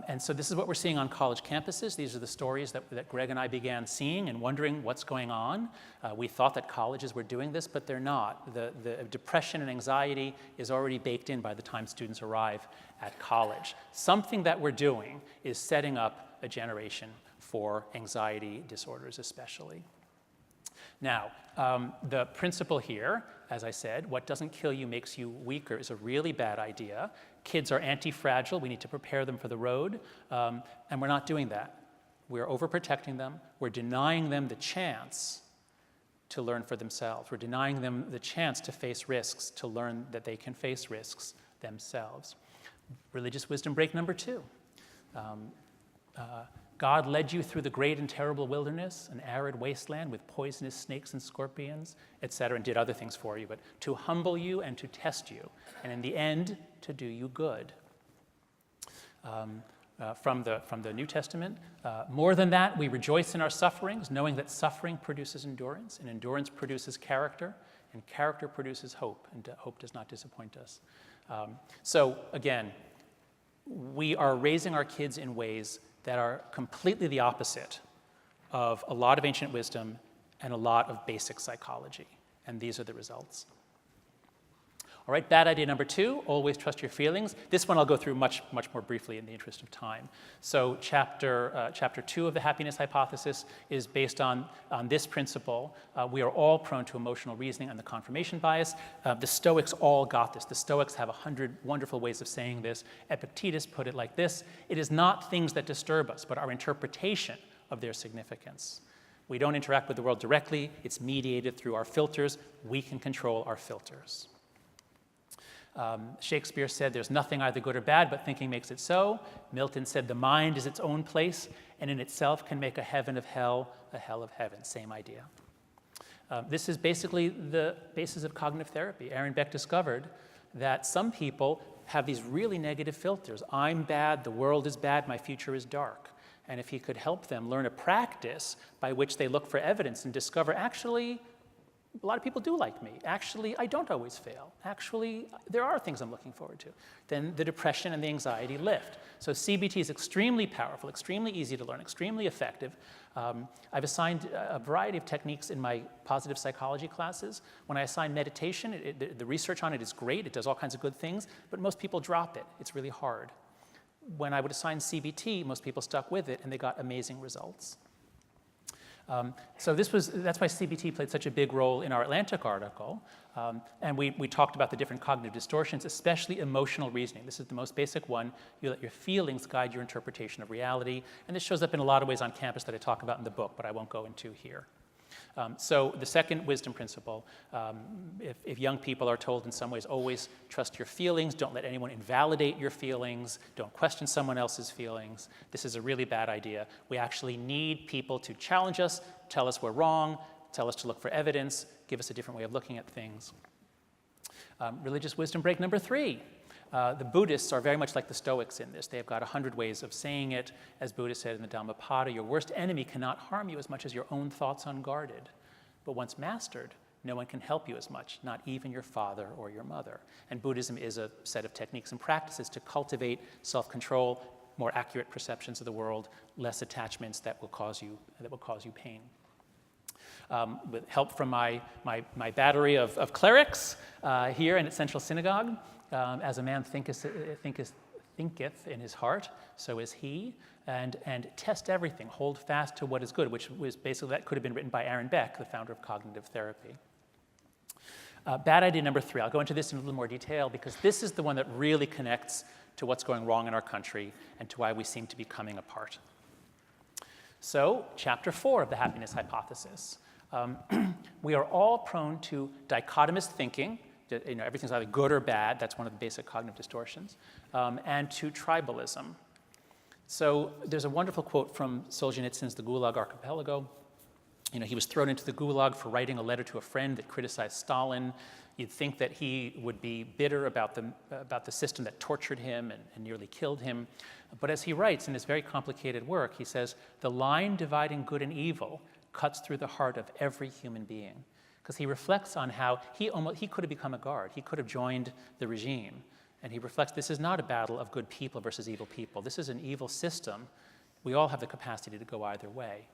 And so this is what we're seeing on college campuses. These are the stories that Greg and I began seeing and wondering what's going on. We thought that colleges were doing this, but they're not. The depression and anxiety is already baked in by the time students arrive at college. Something that we're doing is setting up a generation for anxiety disorders especially. Now, the principle here, as I said, what doesn't kill you makes you weaker is a really bad idea. Kids are anti-fragile. We need to prepare them for the road, and we're not doing that. We're overprotecting them. We're denying them the chance to learn for themselves. We're denying them the chance to face risks, to learn that they can face risks themselves. Religious wisdom break number 2. God led you through the great and terrible wilderness, an arid wasteland with poisonous snakes and scorpions, etc., and did other things for you, but to humble you and to test you, and in the end, to do you good. From the New Testament, more than that, we rejoice in our sufferings, knowing that suffering produces endurance, and endurance produces character, and character produces hope, and hope does not disappoint us. So again, we are raising our kids in ways that are completely the opposite of a lot of ancient wisdom and a lot of basic psychology. And these are the results. All right, bad idea number 2, always trust your feelings. This one I'll go through much more briefly in the interest of time. So chapter 2 of the happiness hypothesis is based on this principle. We are all prone to emotional reasoning and the confirmation bias. The Stoics all got this. The Stoics have 100 wonderful ways of saying this. Epictetus put it like this: it is not things that disturb us, but our interpretation of their significance. We don't interact with the world directly. It's mediated through our filters. We can control our filters. Shakespeare said there's nothing either good or bad, but thinking makes it so. Milton said the mind is its own place and in itself can make a heaven of hell, a hell of heaven. Same idea. This is basically the basis of cognitive therapy. Aaron Beck discovered that some people have these really negative filters. I'm bad, the world is bad, my future is dark. And if he could help them learn a practice by which they look for evidence and discover, actually, a lot of people do like me. Actually, I don't always fail. Actually, there are things I'm looking forward to. Then the depression and the anxiety lift. So CBT is extremely powerful, extremely easy to learn, extremely effective. I've assigned a variety of techniques in my positive psychology classes. When I assign meditation, the research on it is great. It does all kinds of good things, but most people drop it. It's really hard. When I would assign CBT, most people stuck with it, and they got amazing results. So that's why CBT played such a big role in our Atlantic article. And we talked about the different cognitive distortions, especially emotional reasoning. This is the most basic one. You let your feelings guide your interpretation of reality. And this shows up in a lot of ways on campus that I talk about in the book, but I won't go into here. So the second wisdom principle, if young people are told in some ways, always trust your feelings, don't let anyone invalidate your feelings, don't question someone else's feelings, this is a really bad idea. We actually need people to challenge us, tell us we're wrong, tell us to look for evidence, give us a different way of looking at things. Religious wisdom break number 3. The Buddhists are very much like the Stoics in this. They have got 100 ways of saying it. As Buddha said in the Dhammapada, your worst enemy cannot harm you as much as your own thoughts unguarded. But once mastered, no one can help you as much, not even your father or your mother. And Buddhism is a set of techniques and practices to cultivate self-control, more accurate perceptions of the world, less attachments that will cause you pain. With help from my battery of clerics here in at Central Synagogue, as a man thinketh in his heart, so is he. And test everything, hold fast to what is good, which was basically, that could have been written by Aaron Beck, the founder of cognitive therapy. Bad idea number 3. I'll go into this in a little more detail because this is the one that really connects to what's going wrong in our country and to why we seem to be coming apart. So, chapter 4 of the happiness hypothesis. We are all prone to dichotomous thinking. Everything's either good or bad. That's one of the basic cognitive distortions. And to tribalism. So there's a wonderful quote from Solzhenitsyn's The Gulag Archipelago. He was thrown into the gulag for writing a letter to a friend that criticized Stalin. You'd think that he would be bitter about the system that tortured him and nearly killed him. But as he writes in this very complicated work, he says, the line dividing good and evil cuts through the heart of every human being. Because he reflects on how he could have become a guard. He could have joined the regime. And he reflects, this is not a battle of good people versus evil people. This is an evil system. We all have the capacity to go either way.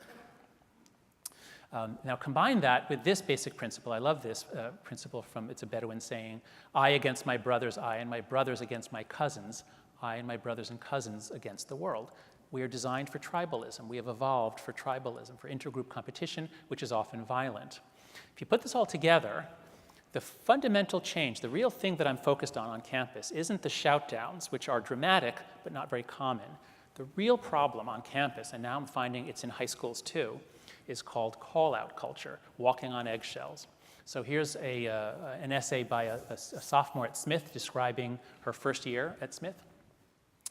Now combine that with this basic principle. I love this principle it's a Bedouin saying, I against my brothers, I and my brothers against my cousins, I and my brothers and cousins against the world. We are designed for tribalism. We have evolved for tribalism, for intergroup competition, which is often violent. If you put this all together, the fundamental change, the real thing that I'm focused on campus, isn't the shout-downs, which are dramatic but not very common. The real problem on campus, and now I'm finding it's in high schools too, is called call-out culture, walking on eggshells. So here's an essay by a sophomore at Smith describing her first year at Smith.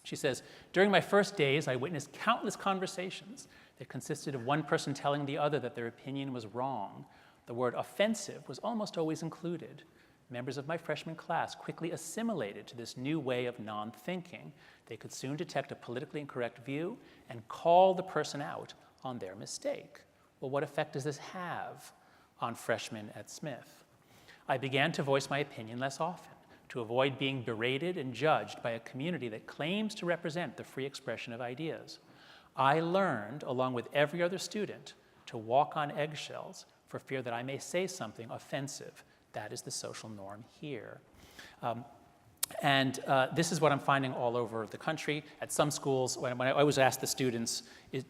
She says, during my first days, I witnessed countless conversations that consisted of one person telling the other that their opinion was wrong. The word offensive was almost always included. Members of my freshman class quickly assimilated to this new way of non-thinking. They could soon detect a politically incorrect view and call the person out on their mistake. Well, what effect does this have on freshmen at Smith? I began to voice my opinion less often, to avoid being berated and judged by a community that claims to represent the free expression of ideas. I learned, along with every other student, to walk on eggshells for fear that I may say something offensive. That is the social norm here. This is what I'm finding all over the country. At some schools, when I always ask the students,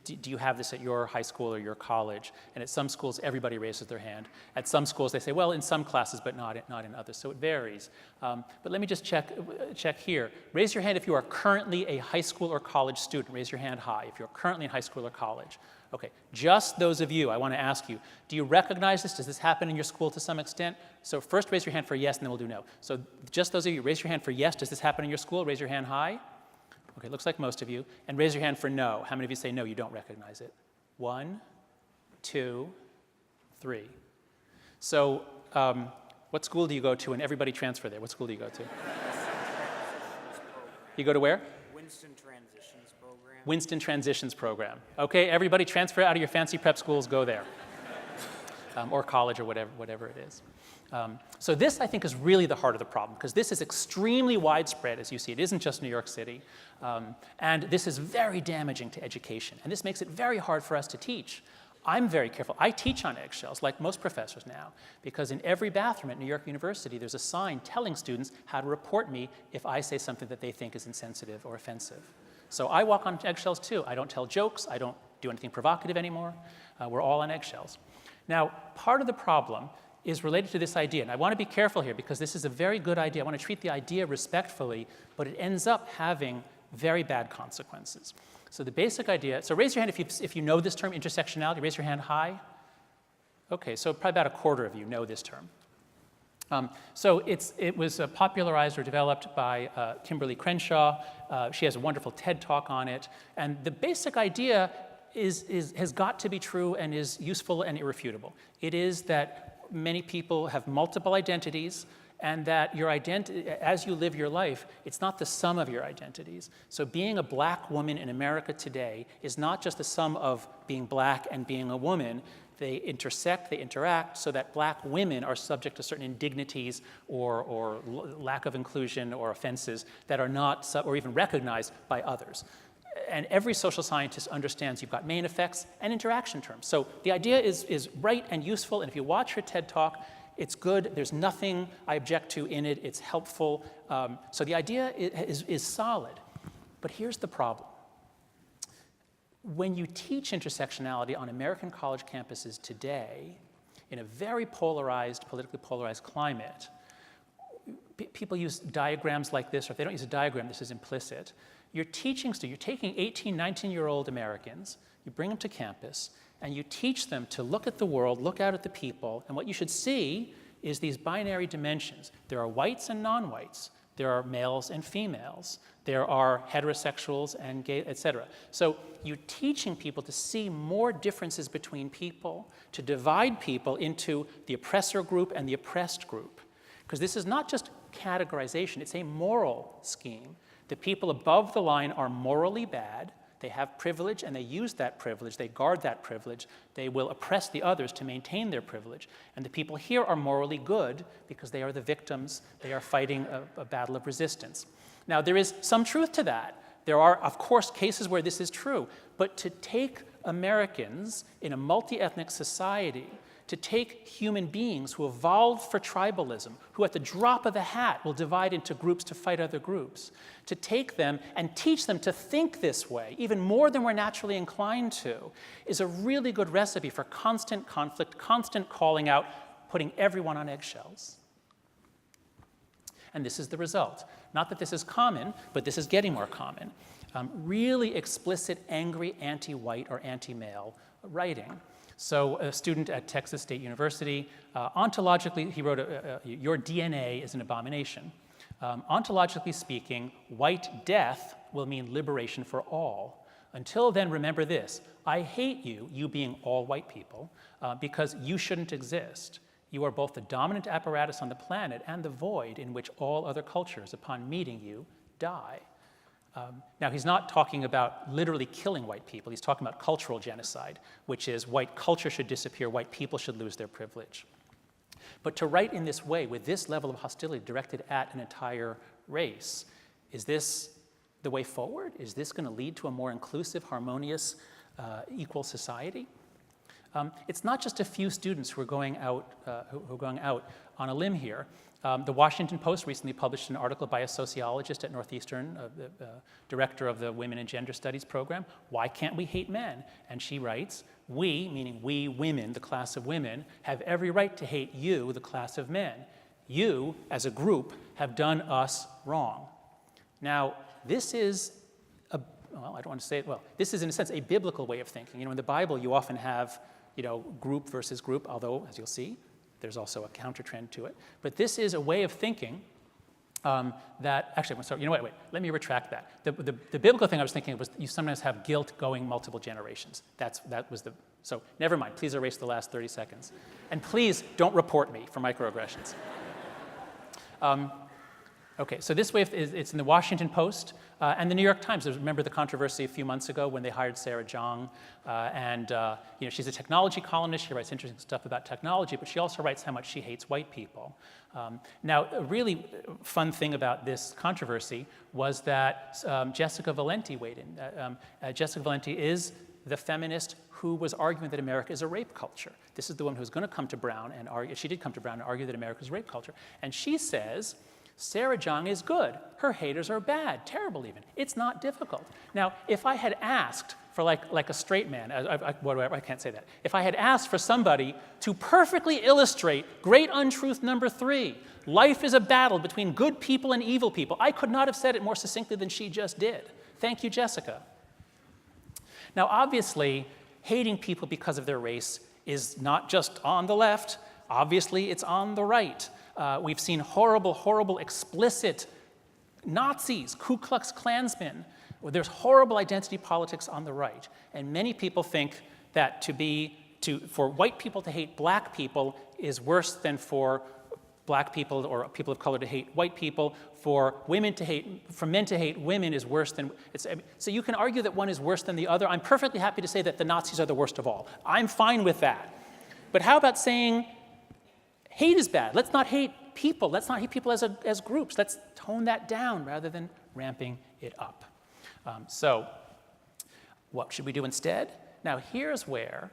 do you have this at your high school or your college? And at some schools, everybody raises their hand. At some schools, they say, well, in some classes, but not in others. So it varies. But let me just check here. Raise your hand if you are currently a high school or college student. Raise your hand high if you're currently in high school or college. Okay, just those of you, I want to ask you, do you recognize this? Does this happen in your school to some extent? So first raise your hand for yes, and then we'll do no. So just those of you, raise your hand for yes. Does this happen in your school? Raise your hand high. Okay, looks like most of you. And raise your hand for no. How many of you say no, you don't recognize it? 1, 2, 3. So what school do you go to? And everybody transfer there. What school do you go to? You go to where? Winston Transitions Program. Okay, everybody transfer out of your fancy prep schools, go there. Or college or whatever it is. So this, I think, is really the heart of the problem, because this is extremely widespread, as you see. It isn't just New York City. And this is very damaging to education. And this makes it very hard for us to teach. I'm very careful. I teach on eggshells, like most professors now, because in every bathroom at New York University, there's a sign telling students how to report me if I say something that they think is insensitive or offensive. So I walk on eggshells too. I don't tell jokes. I don't do anything provocative anymore. We're all on eggshells. Now, part of the problem is related to this idea. And I want to be careful here because this is a very good idea. I want to treat the idea respectfully, but it ends up having very bad consequences. So the basic idea, so raise your hand if you know this term, intersectionality. Raise your hand high. Okay, so probably about a quarter of you know this term. So it was popularized or developed by Kimberly Crenshaw. She has a wonderful TED Talk on it. And the basic idea has got to be true and is useful and irrefutable. It is that many people have multiple identities, and that your identity, as you live your life, it's not the sum of your identities. So being a black woman in America today is not just the sum of being black and being a woman. They intersect, they interact, so that black women are subject to certain indignities or lack of inclusion or offenses that are not or even recognized by others. And every social scientist understands you've got main effects and interaction terms. So the idea is right and useful, and if you watch her TED Talk, it's good. There's nothing I object to in it. It's helpful. So the idea is solid. But here's the problem. When you teach intersectionality on American college campuses today, in a very polarized, politically polarized climate, people use diagrams like this, or if they don't use a diagram, this is implicit. You're taking 18, 19-year-old Americans, you bring them to campus, and you teach them to look at the world, look out at the people, and what you should see is these binary dimensions. There are whites and non-whites. There are males and females. There are heterosexuals and gay, etc. So you're teaching people to see more differences between people, to divide people into the oppressor group and the oppressed group. Because this is not just categorization, it's a moral scheme. The people above the line are morally bad. They have privilege and they use that privilege. They guard that privilege. They will oppress the others to maintain their privilege. And the people here are morally good because they are the victims. They are fighting a battle of resistance. Now, there is some truth to that. There are, of course, cases where this is true. But to take Americans in a multi-ethnic society, to take human beings who evolved for tribalism, who at the drop of a hat will divide into groups to fight other groups, to take them and teach them to think this way, even more than we're naturally inclined to, is a really good recipe for constant conflict, constant calling out, putting everyone on eggshells. And this is the result. Not that this is common, but this is getting more common. Really explicit, angry, anti-white or anti-male writing. So a student at Texas State University, ontologically, he wrote, your DNA is an abomination. Ontologically speaking, white death will mean liberation for all. Until then, remember this: I hate you, you being all white people, because you shouldn't exist. You are both the dominant apparatus on the planet and the void in which all other cultures, upon meeting you, die. Now, he's not talking about literally killing white people. He's talking about cultural genocide, which is white culture should disappear, white people should lose their privilege. But to write in this way, with this level of hostility directed at an entire race, is this the way forward? Is this going to lead to a more inclusive, harmonious, equal society? It's not just a few students who are going out on a limb here. The Washington Post recently published an article by a sociologist at Northeastern, the director of the Women and Gender Studies program, Why Can't We Hate Men? And she writes, we, meaning we women, the class of women, have every right to hate you, the class of men. You, as a group, have done us wrong. Now, this is well, I don't want to say it, well, this is in a sense a biblical way of thinking. You know, in the Bible, you often have, you know, group versus group, although, as you'll see, there's also a counter-trend to it. But this is a way of thinking that, actually, sorry, you know what, wait, let me retract that. The biblical thing I was thinking was you sometimes have guilt going multiple generations. That was the, so never mind, please erase the last 30 seconds. And please don't report me for microaggressions. Okay, so this way, it's in the Washington Post and the New York Times. Remember the controversy a few months ago when they hired Sarah Zhang, and you know, she's a technology columnist. She writes interesting stuff about technology, but she also writes how much she hates white people. Now, a really fun thing about this controversy was that Jessica Valenti weighed in. Jessica Valenti is the feminist who was arguing that America is a rape culture. This is the woman who's going to come to Brown and argue. She did come to Brown and argue that America is a rape culture, and she says, Sarah Zhang is good. Her haters are bad, terrible even. It's not difficult. Now, if I had asked for like a straight man, I can't say that. If I had asked for somebody to perfectly illustrate great untruth number 3, life is a battle between good people and evil people, I could not have said it more succinctly than she just did. Thank you, Jessica. Now, obviously, hating people because of their race is not just on the left. Obviously, it's on the right. We've seen horrible, horrible, explicit Nazis, Ku Klux Klansmen. There's horrible identity politics on the right. And many people think that for white people to hate black people is worse than for black people or people of color to hate white people. For men to hate women is worse than, so you can argue that one is worse than the other. I'm perfectly happy to say that the Nazis are the worst of all. I'm fine with that. But how about saying, hate is bad. Let's not hate people. Let's not hate people as groups. Let's tone that down rather than ramping it up. So what should we do instead? Now, here's where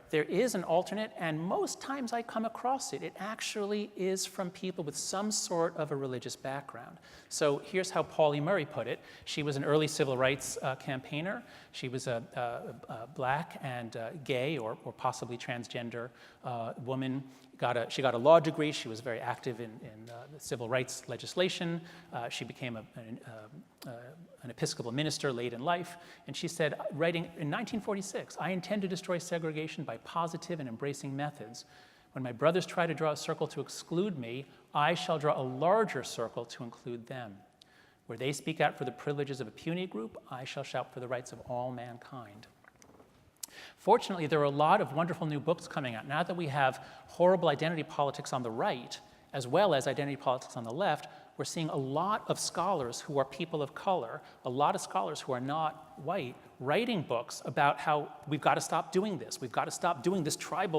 there is an alternate, and most times I come across it. It actually is from people with some sort of a religious background. So here's how Pauli Murray put it. She was an early civil rights campaigner. She was a black and gay or possibly transgender woman. She got a law degree. She was very active in the civil rights legislation. She became an Episcopal minister late in life. And she said, writing in 1946, I intend to destroy segregation by positive and embracing methods. When my brothers try to draw a circle to exclude me, I shall draw a larger circle to include them. Where they speak out for the privileges of a puny group, I shall shout for the rights of all mankind. Fortunately, there are a lot of wonderful new books coming out. Now that we have horrible identity politics on the right, as well as identity politics on the left, we're seeing a lot of scholars who are people of color, a lot of scholars who are not white, writing books about how we've got to stop doing this. We've got to stop doing this tribe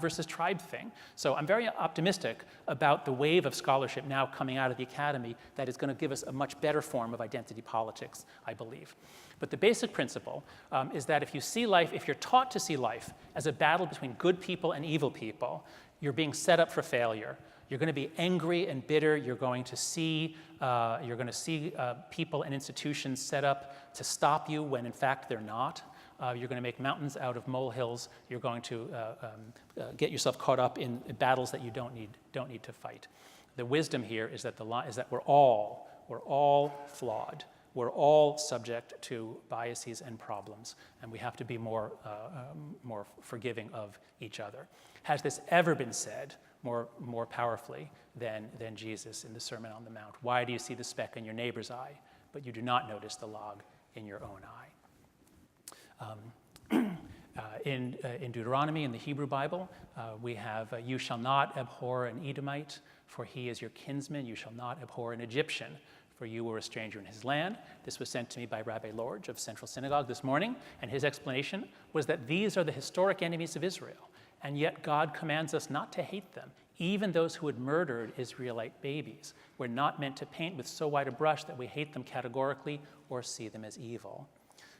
versus tribe thing. So I'm very optimistic about the wave of scholarship now coming out of the academy that is going to give us a much better form of identity politics, I believe. But the basic principle is that if you're taught to see life as a battle between good people and evil people, you're being set up for failure. You're going to be angry and bitter. You're going to see people and institutions set up to stop you when, in fact, they're not. You're going to make mountains out of molehills. You're going to get yourself caught up in battles that you don't need to fight. The wisdom here is that we're all flawed. We're all subject to biases and problems, and we have to be more forgiving of each other. Has this ever been said more powerfully than Jesus in the Sermon on the Mount? Why do you see the speck in your neighbor's eye, but you do not notice the log in your own eye? In Deuteronomy, in the Hebrew Bible, we have, you shall not abhor an Edomite, for he is your kinsman. You shall not abhor an Egyptian, for you were a stranger in his land. This was sent to me by Rabbi Lorge of Central Synagogue this morning, and his explanation was that these are the historic enemies of Israel, and yet God commands us not to hate them, even those who had murdered Israelite babies. We're not meant to paint with so wide a brush that we hate them categorically or see them as evil.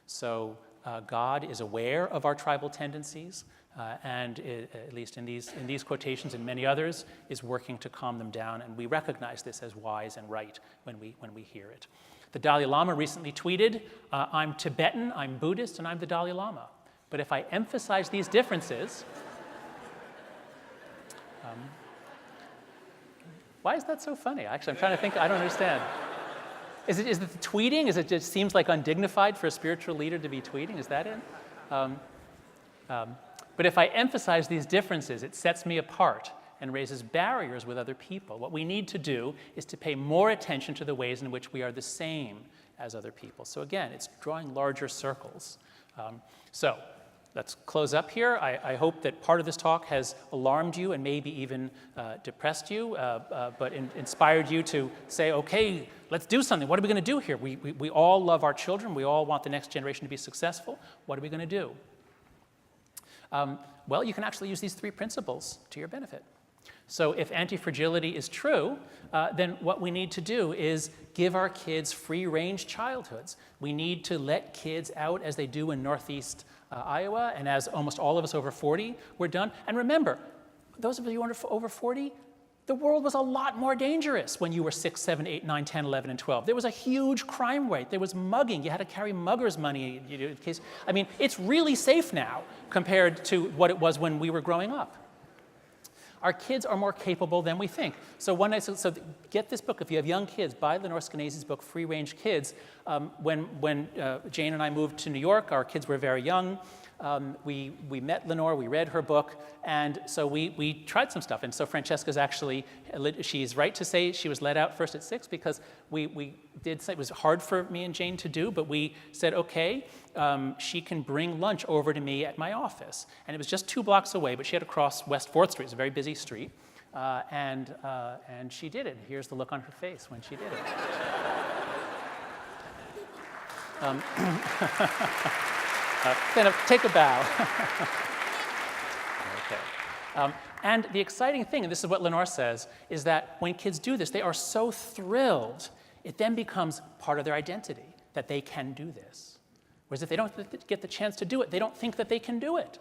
So God is aware of our tribal tendencies, and at least in these quotations and many others, is working to calm them down, and we recognize this as wise and right when we hear it. The Dalai Lama recently tweeted, I'm Tibetan, I'm Buddhist, and I'm the Dalai Lama. But if I emphasize these differences, why is that so funny? Actually, I'm trying to think, I don't understand. Is it the tweeting? Is it just seems like undignified for a spiritual leader to be tweeting? Is that it? But if I emphasize these differences, it sets me apart and raises barriers with other people. What we need to do is to pay more attention to the ways in which we are the same as other people. So again, it's drawing larger circles. So let's close up here. I hope that part of this talk has alarmed you and maybe even depressed you, but inspired you to say, okay, let's do something. What are we going to do here? We all love our children. We all want the next generation to be successful. What are we going to do? Well, you can actually use these three principles to your benefit. So if anti-fragility is true, then what we need to do is give our kids free-range childhoods. We need to let kids out as they do in Northeast Iowa, and as almost all of us over 40, we're done. And remember, those of you over 40, the world was a lot more dangerous when you were 6, 7, 8, 9, 10, 11, and 12. There was a huge crime rate. There was mugging. You had to carry muggers' money in case. I mean, it's really safe now compared to what it was when we were growing up. Our kids are more capable than we think. So get this book. If you have young kids, buy Lenore Skenazy's book, Free Range Kids. When Jane and I moved to New York, our kids were very young. We met Lenore, we read her book, and so we tried some stuff. And so Francesca's actually, she's right to say she was let out first at 6 because we did say it was hard for me and Jane to do, but we said, okay, she can bring lunch over to me at my office. And it was just 2 blocks away, but she had to cross West 4th Street. It's a very busy street. And she did it. Here's the look on her face when she did it. Then take a bow. Okay. And the exciting thing, and this is what Lenore says, is that when kids do this, they are so thrilled, it then becomes part of their identity, that they can do this. Whereas if they don't get the chance to do it, they don't think that they can do it.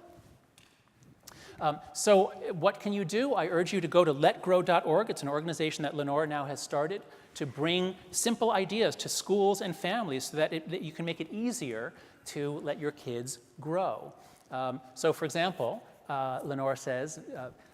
So what can you do? I urge you to go to letgrow.org. It's an organization that Lenore now has started to bring simple ideas to schools and families so that you can make it easier to let your kids grow. So for example, Lenore says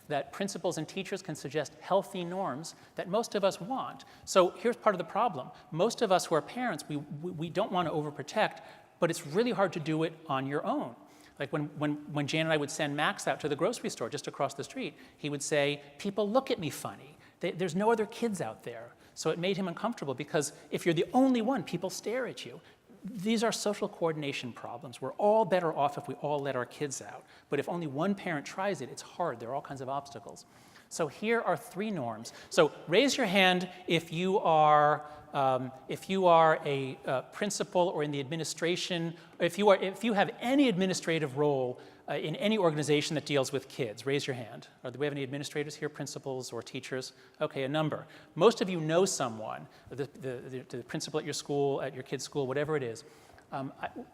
that principals and teachers can suggest healthy norms that most of us want. So here's part of the problem. Most of us who are parents, we don't want to overprotect, but it's really hard to do it on your own. Like when Jan and I would send Max out to the grocery store just across the street, he would say, people look at me funny. There's no other kids out there. So it made him uncomfortable because if you're the only one, people stare at you. These are social coordination problems. We're all better off if we all let our kids out. But if only one parent tries it, it's hard. There are all kinds of obstacles. So here are 3 norms. So raise your hand if you are a principal or in the administration, if you have any administrative role in any organization that deals with kids. Raise your hand. Do we have any administrators here, principals or teachers? Okay, a number. Most of you know someone, the principal at your school, at your kid's school, whatever it is.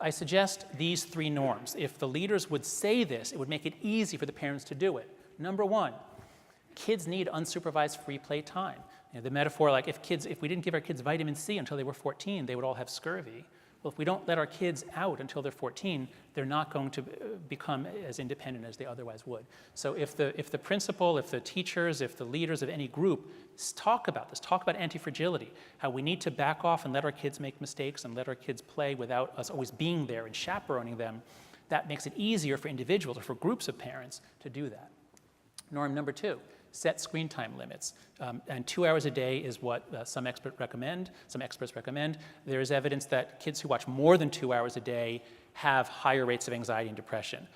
I suggest these 3 norms. If the leaders would say this, it would make it easy for the parents to do it. Number 1, kids need unsupervised free play time. You know, the metaphor, like if we didn't give our kids vitamin C until they were 14, they would all have scurvy. Well, if we don't let our kids out until they're 14, they're not going to become as independent as they otherwise would. So if the principal, if the teachers, if the leaders of any group talk about this, talk about anti-fragility, how we need to back off and let our kids make mistakes and let our kids play without us always being there and chaperoning them, that makes it easier for individuals or for groups of parents to do that. Norm number 2. Set screen time limits. And 2 hours a day is what some experts recommend. There is evidence that kids who watch more than 2 hours a day have higher rates of anxiety and depression.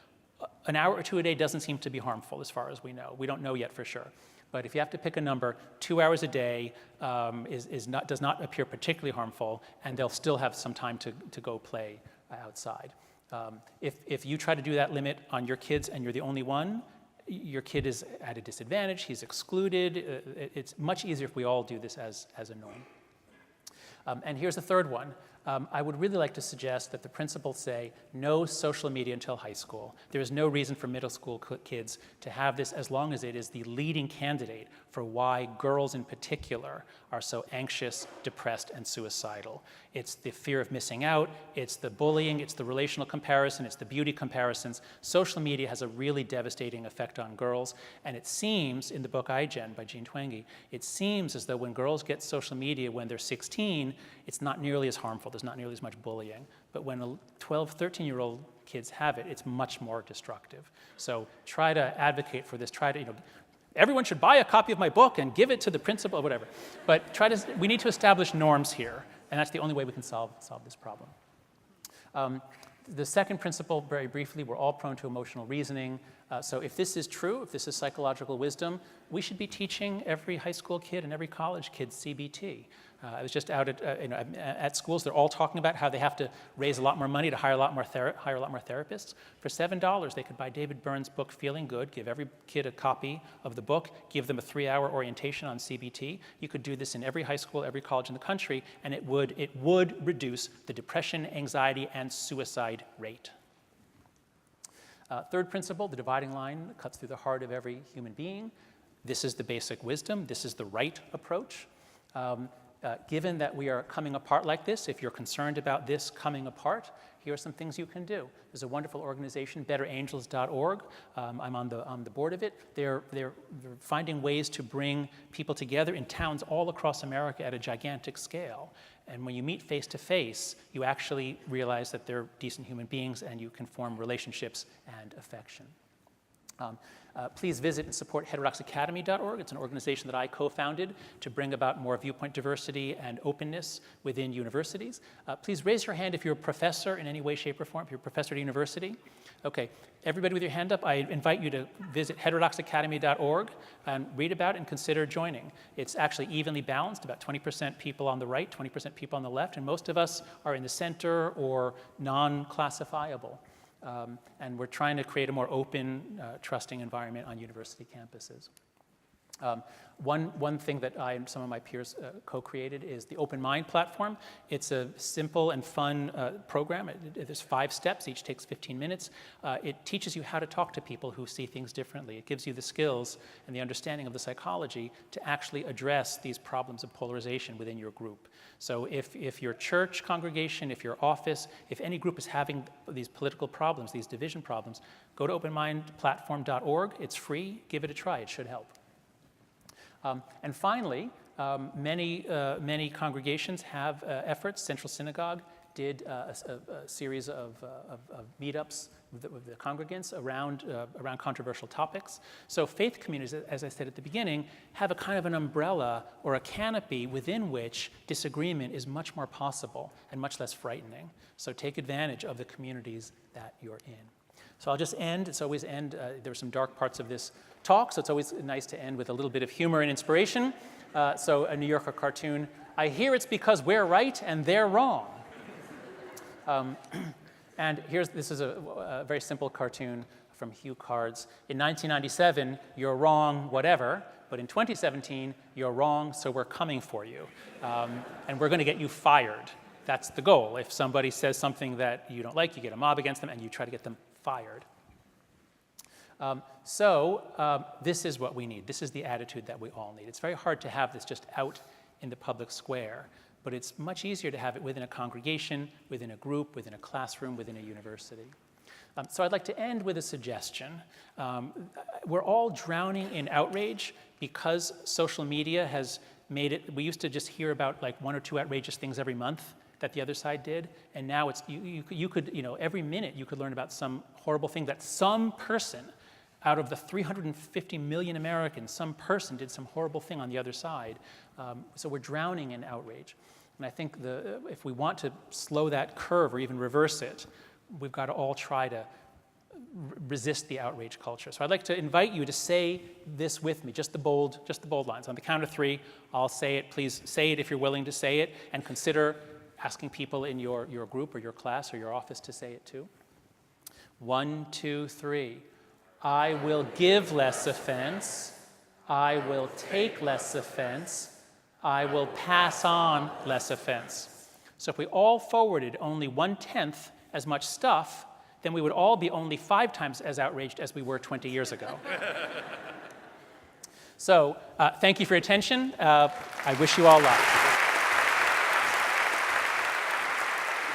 An hour or 2 a day doesn't seem to be harmful as far as we know. We don't know yet for sure. But if you have to pick a number, 2 hours a day does not appear particularly harmful, and they'll still have some time to go play outside. If you try to do that limit on your kids and you're the only one, your kid is at a disadvantage, he's excluded. It's much easier if we all do this as a norm. And here's the 3rd one. I would really like to suggest that the principals say no social media until high school. There is no reason for middle school kids to have this as long as it is the leading candidate for why girls in particular are so anxious, depressed, and suicidal. It's the fear of missing out, it's the bullying, it's the relational comparison, it's the beauty comparisons. Social media has a really devastating effect on girls, and it seems, in the book iGen by Jean Twenge, it seems as though when girls get social media when they're 16, it's not nearly as harmful. There's not nearly as much bullying. But when a 12, 13-year-old kids have it, it's much more destructive. So try to advocate for this. Try to, everyone should buy a copy of my book and give it to the principal or whatever. But we need to establish norms here, and that's the only way we can solve this problem. The second principle, very briefly, we're all prone to emotional reasoning. So if this is true, if this is psychological wisdom, we should be teaching every high school kid and every college kid CBT. I was just out at schools. They're all talking about how they have to raise a lot more money to hire a lot more therapists. For $7, they could buy David Byrne's book, Feeling Good, give every kid a copy of the book, give them a 3-hour orientation on CBT. You could do this in every high school, every college in the country, and it would reduce the depression, anxiety, and suicide rate. 3rd principle, the dividing line cuts through the heart of every human being. This is the basic wisdom. This is the right approach. Given that we are coming apart like this, if you're concerned about this coming apart, here are some things you can do. There's a wonderful organization, betterangels.org. I'm on the board of it. They're finding ways to bring people together in towns all across America at a gigantic scale. And when you meet face to face, you actually realize that they're decent human beings and you can form relationships and affection. Please visit and support heterodoxacademy.org. It's an organization that I co-founded to bring about more viewpoint diversity and openness within universities. Please raise your hand if you're a professor in any way, shape, or form, if you're a professor at a university. Okay, everybody with your hand up, I invite you to visit heterodoxacademy.org and read about it and consider joining. It's actually evenly balanced, about 20% people on the right, 20% people on the left, and most of us are in the center or non-classifiable. And we're trying to create a more open, trusting environment on university campuses. One thing that I and some of my peers co-created is the Open Mind platform. It's a simple and fun program. There's 5 steps, each takes 15 minutes. It teaches you how to talk to people who see things differently. It gives you the skills and the understanding of the psychology to actually address these problems of polarization within your group. So if your church congregation, if your office, if any group is having these political problems, these division problems, go to openmindplatform.org. It's free. Give it a try. It should help. And finally, many congregations have efforts, Central Synagogue, did a series of meetups with the congregants around controversial topics. So faith communities, as I said at the beginning, have a kind of an umbrella or a canopy within which disagreement is much more possible and much less frightening. So take advantage of the communities that you're in. So I'll just end. It's always there were some dark parts of this talk, so it's always nice to end with a little bit of humor and inspiration. So a New Yorker cartoon, I hear it's because we're right and they're wrong. And this is a very simple cartoon from Hugh Card's. In 1997, you're wrong, whatever, but in 2017, you're wrong, so we're coming for you. And we're going to get you fired. That's the goal. If somebody says something that you don't like, you get a mob against them, and you try to get them fired. This is what we need. This is the attitude that we all need. It's very hard to have this just out in the public square, but it's much easier to have it within a congregation, within a group, within a classroom, within a university. So I'd like to end with a suggestion. We're all drowning in outrage because social media has made it, we used to just hear about like 1 or 2 outrageous things every month that the other side did, and now it's, you could, every minute you could learn about some horrible thing that some person out of the 350 million Americans, some person did some horrible thing on the other side. So we're drowning in outrage. And I think if we want to slow that curve or even reverse it, we've got to all try to resist the outrage culture. So I'd like to invite you to say this with me, just the bold lines. On the count of 3, I'll say it. Please say it if you're willing to say it, and consider asking people in your group or your class or your office to say it too. 1, 2, 3. I will give less offense. I will take less offense. I will pass on less offense. So if we all forwarded only 1/10 as much stuff, then we would all be only 5 times as outraged as we were 20 years ago. So thank you for your attention. I wish you all luck.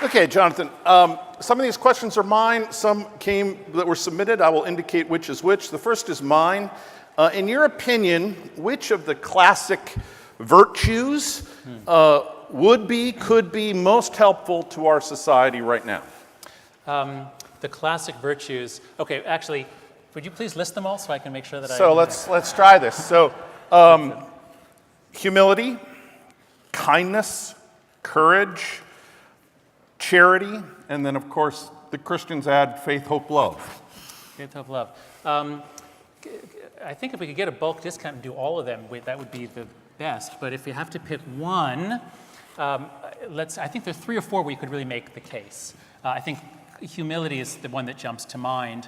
Okay, Jonathan, some of these questions are mine. Some came that were submitted. I will indicate which is which. The first is mine. In your opinion, which of the classic virtues could be most helpful to our society right now? The classic virtues. Okay, actually, would you please list them all so I can make sure that So let's try this. So humility, kindness, courage, charity, and then, of course, the Christians add faith, hope, love. Faith, hope, love. I think if we could get a bulk discount and do all of them, that would be the best. But if you have to pick one, I think there's 3 or 4 where you could really make the case. I think humility is the one that jumps to mind.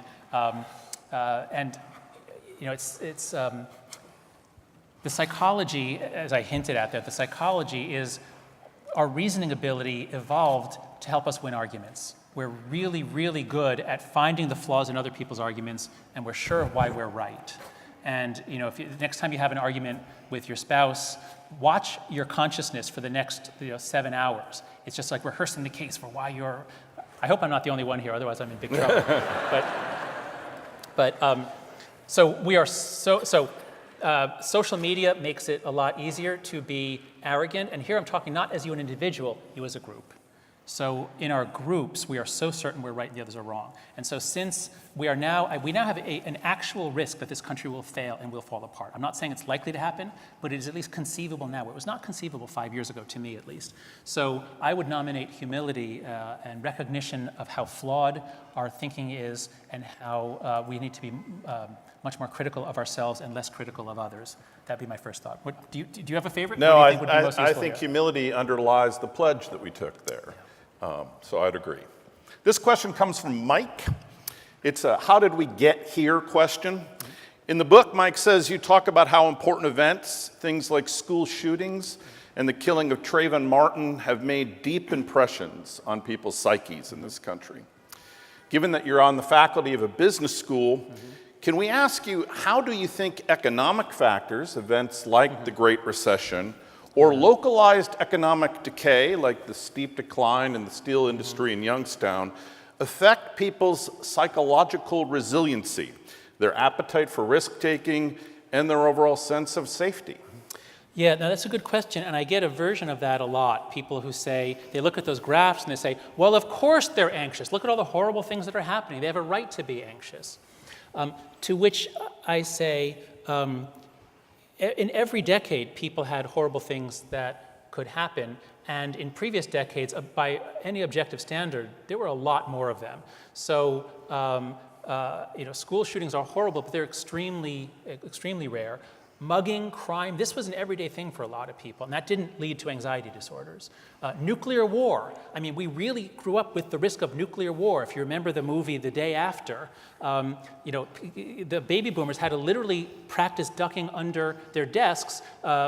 It's the psychology, as I hinted at there, the psychology is our reasoning ability evolved to help us win arguments. We're really, really good at finding the flaws in other people's arguments, and we're sure of why we're right. And next time you have an argument with your spouse, watch your consciousness for the next 7 hours. It's just like rehearsing the case for why you're. I hope I'm not the only one here, otherwise I'm in big trouble. So we are social media makes it a lot easier to be arrogant, and here I'm talking not as you an individual, you as a group. So in our groups, we are so certain we're right and the others are wrong. And so since we now have an actual risk that this country will fail and will fall apart. I'm not saying it's likely to happen, but it is at least conceivable now. It was not conceivable 5 years ago, to me at least. So I would nominate humility and recognition of how flawed our thinking is and how we need to be much more critical of ourselves and less critical of others. That'd be my first thought. Do you have a favorite? No, I think humility underlies the pledge that we took there. So I'd agree. This question comes from Mike. It's a how did we get here question. In the book, Mike says you talk about how important events, things like school shootings and the killing of Trayvon Martin, have made deep impressions on people's psyches in this country. Given that you're on the faculty of a business school, can we ask you, how do you think economic factors, events like the Great Recession, or localized economic decay, like the steep decline in the steel industry in Youngstown, affect people's psychological resiliency, their appetite for risk-taking, and their overall sense of safety? Yeah, now that's a good question, and I get a version of that a lot. People who say, they look at those graphs and they say, well, of course they're anxious. Look at all the horrible things that are happening. They have a right to be anxious. To which I say, in every decade, people had horrible things that could happen, and in previous decades, by any objective standard, there were a lot more of them. So, school shootings are horrible, but they're extremely, extremely rare. Mugging, crime, this was an everyday thing for a lot of people, and that didn't lead to anxiety disorders. Nuclear war, I mean, we really grew up with the risk of nuclear war. If you remember the movie The Day After, the baby boomers had to literally practice ducking under their desks,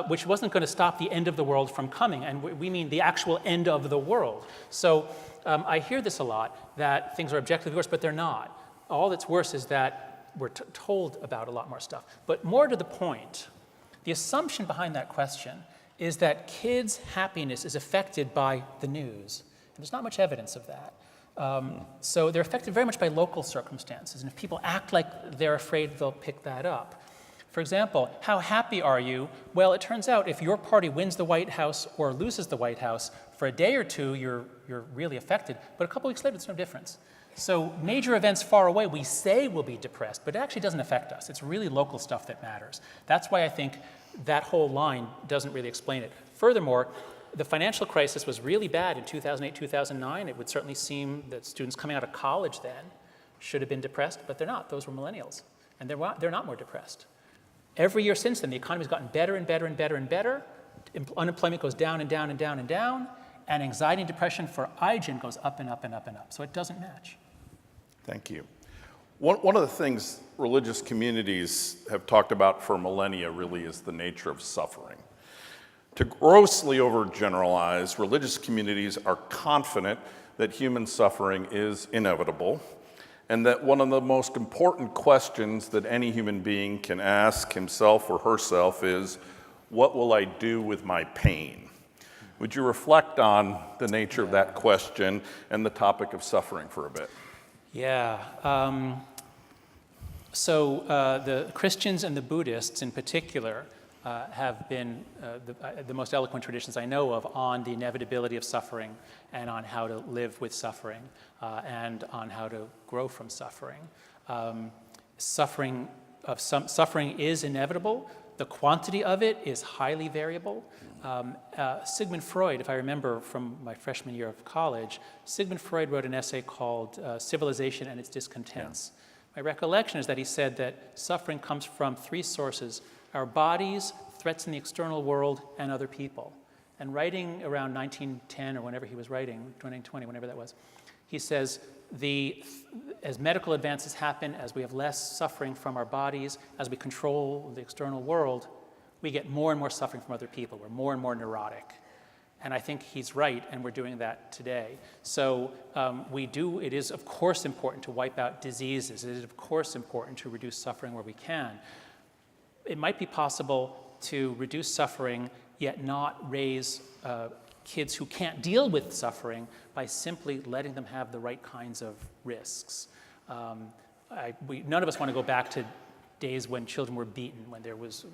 which wasn't going to stop the end of the world from coming, and we mean the actual end of the world. So I hear this a lot, that things are objectively worse, but they're not. All that's worse is that we're told about a lot more stuff. But more to the point, the assumption behind that question is that kids' happiness is affected by the news. And there's not much evidence of that. So they're affected very much by local circumstances. And if people act like they're afraid, they'll pick that up. For example, how happy are you? Well, it turns out if your party wins the White House or loses the White House, for a day or two, you're really affected. But a couple weeks later, there's no difference. So major events far away, we say we'll be depressed, but it actually doesn't affect us. It's really local stuff that matters. That's why I think that whole line doesn't really explain it. Furthermore, the financial crisis was really bad in 2008, 2009. It would certainly seem that students coming out of college then should have been depressed, but they're not. Those were millennials, and they're not more depressed. Every year since then, the economy's gotten better and better and better and better. Unemployment goes down and down and down and down, and anxiety and depression for IGEN goes up and up and up and up. So it doesn't match. Thank you. One of the things religious communities have talked about for millennia really is the nature of suffering. To grossly overgeneralize, religious communities are confident that human suffering is inevitable, and that one of the most important questions that any human being can ask himself or herself is, what will I do with my pain? Would you reflect on the nature of that question and the topic of suffering for a bit? Yeah. So the Christians and the Buddhists in particular have been the most eloquent traditions I know of on the inevitability of suffering and on how to live with suffering and on how to grow from suffering. Suffering is inevitable. The quantity of it is highly variable. Sigmund Freud, if I remember from my freshman year of college, Sigmund Freud wrote an essay called Civilization and Its Discontents. Yeah. My recollection is that he said that suffering comes from three sources: our bodies, threats in the external world, and other people. And writing around 1910 or whenever he was writing, 1920, whenever that was, he says, as medical advances happen, as we have less suffering from our bodies, as we control the external world, we get more and more suffering from other people. We're more and more neurotic. And I think he's right, and we're doing that today. So it is, of course, important to wipe out diseases. It is, of course, important to reduce suffering where we can. It might be possible to reduce suffering, yet not raise kids who can't deal with suffering by simply letting them have the right kinds of risks. None of us want to go back to days when children were beaten, when there was,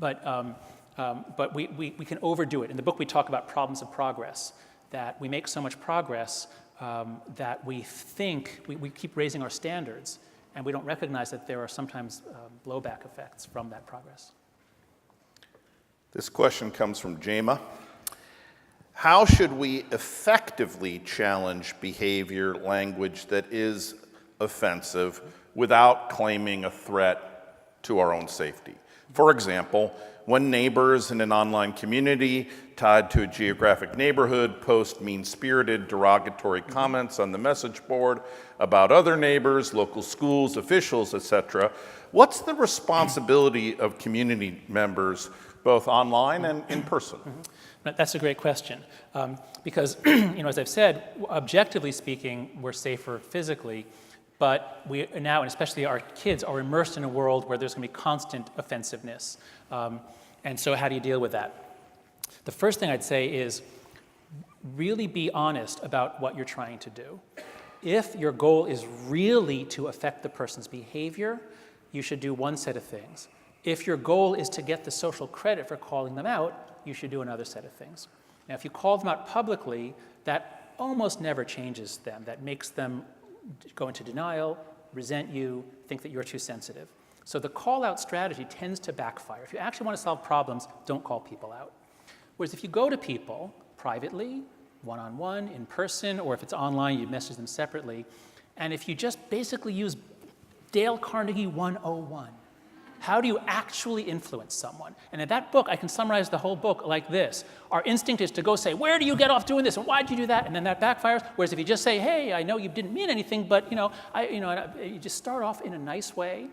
but we can overdo it. In the book, we talk about problems of progress, that we make so much progress that we think, we keep raising our standards, and we don't recognize that there are sometimes blowback effects from that progress. This question comes from Jema. How should we effectively challenge behavior, language that is offensive without claiming a threat to our own safety? For example, when neighbors in an online community tied to a geographic neighborhood post mean-spirited, derogatory comments on the message board about other neighbors, local schools, officials, etc., what's the responsibility of community members both online and in person? That's a great question, because, as I've said, objectively speaking, we're safer physically, but we now, and especially our kids, are immersed in a world where there's going to be constant offensiveness. And so how do you deal with that? The first thing I'd say is really be honest about what you're trying to do. If your goal is really to affect the person's behavior, you should do one set of things. If your goal is to get the social credit for calling them out, you should do another set of things. Now, if you call them out publicly, that almost never changes them. That makes them go into denial, resent you, think that you're too sensitive. So the call-out strategy tends to backfire. If you actually want to solve problems, don't call people out. Whereas if you go to people privately, one-on-one, in person, or if it's online, you message them separately, and if you just basically use Dale Carnegie 101, how do you actually influence someone? And in that book, I can summarize the whole book like this. Our instinct is to go say, where do you get off doing this? And why did you do that? And then that backfires. Whereas if you just say, hey, I know you didn't mean anything, but you just start off in a nice way.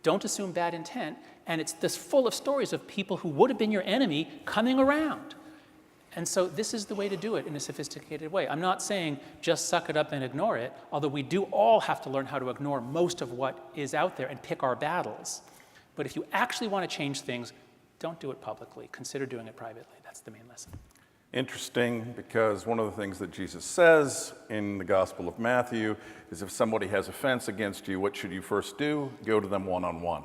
Don't assume bad intent. And it's this full of stories of people who would have been your enemy coming around. And so this is the way to do it in a sophisticated way. I'm not saying just suck it up and ignore it, although we do all have to learn how to ignore most of what is out there and pick our battles. But if you actually want to change things, don't do it publicly. Consider doing it privately. That's the main lesson. Interesting, because one of the things that Jesus says in the Gospel of Matthew is if somebody has offense against you, what should you first do? Go to them one-on-one.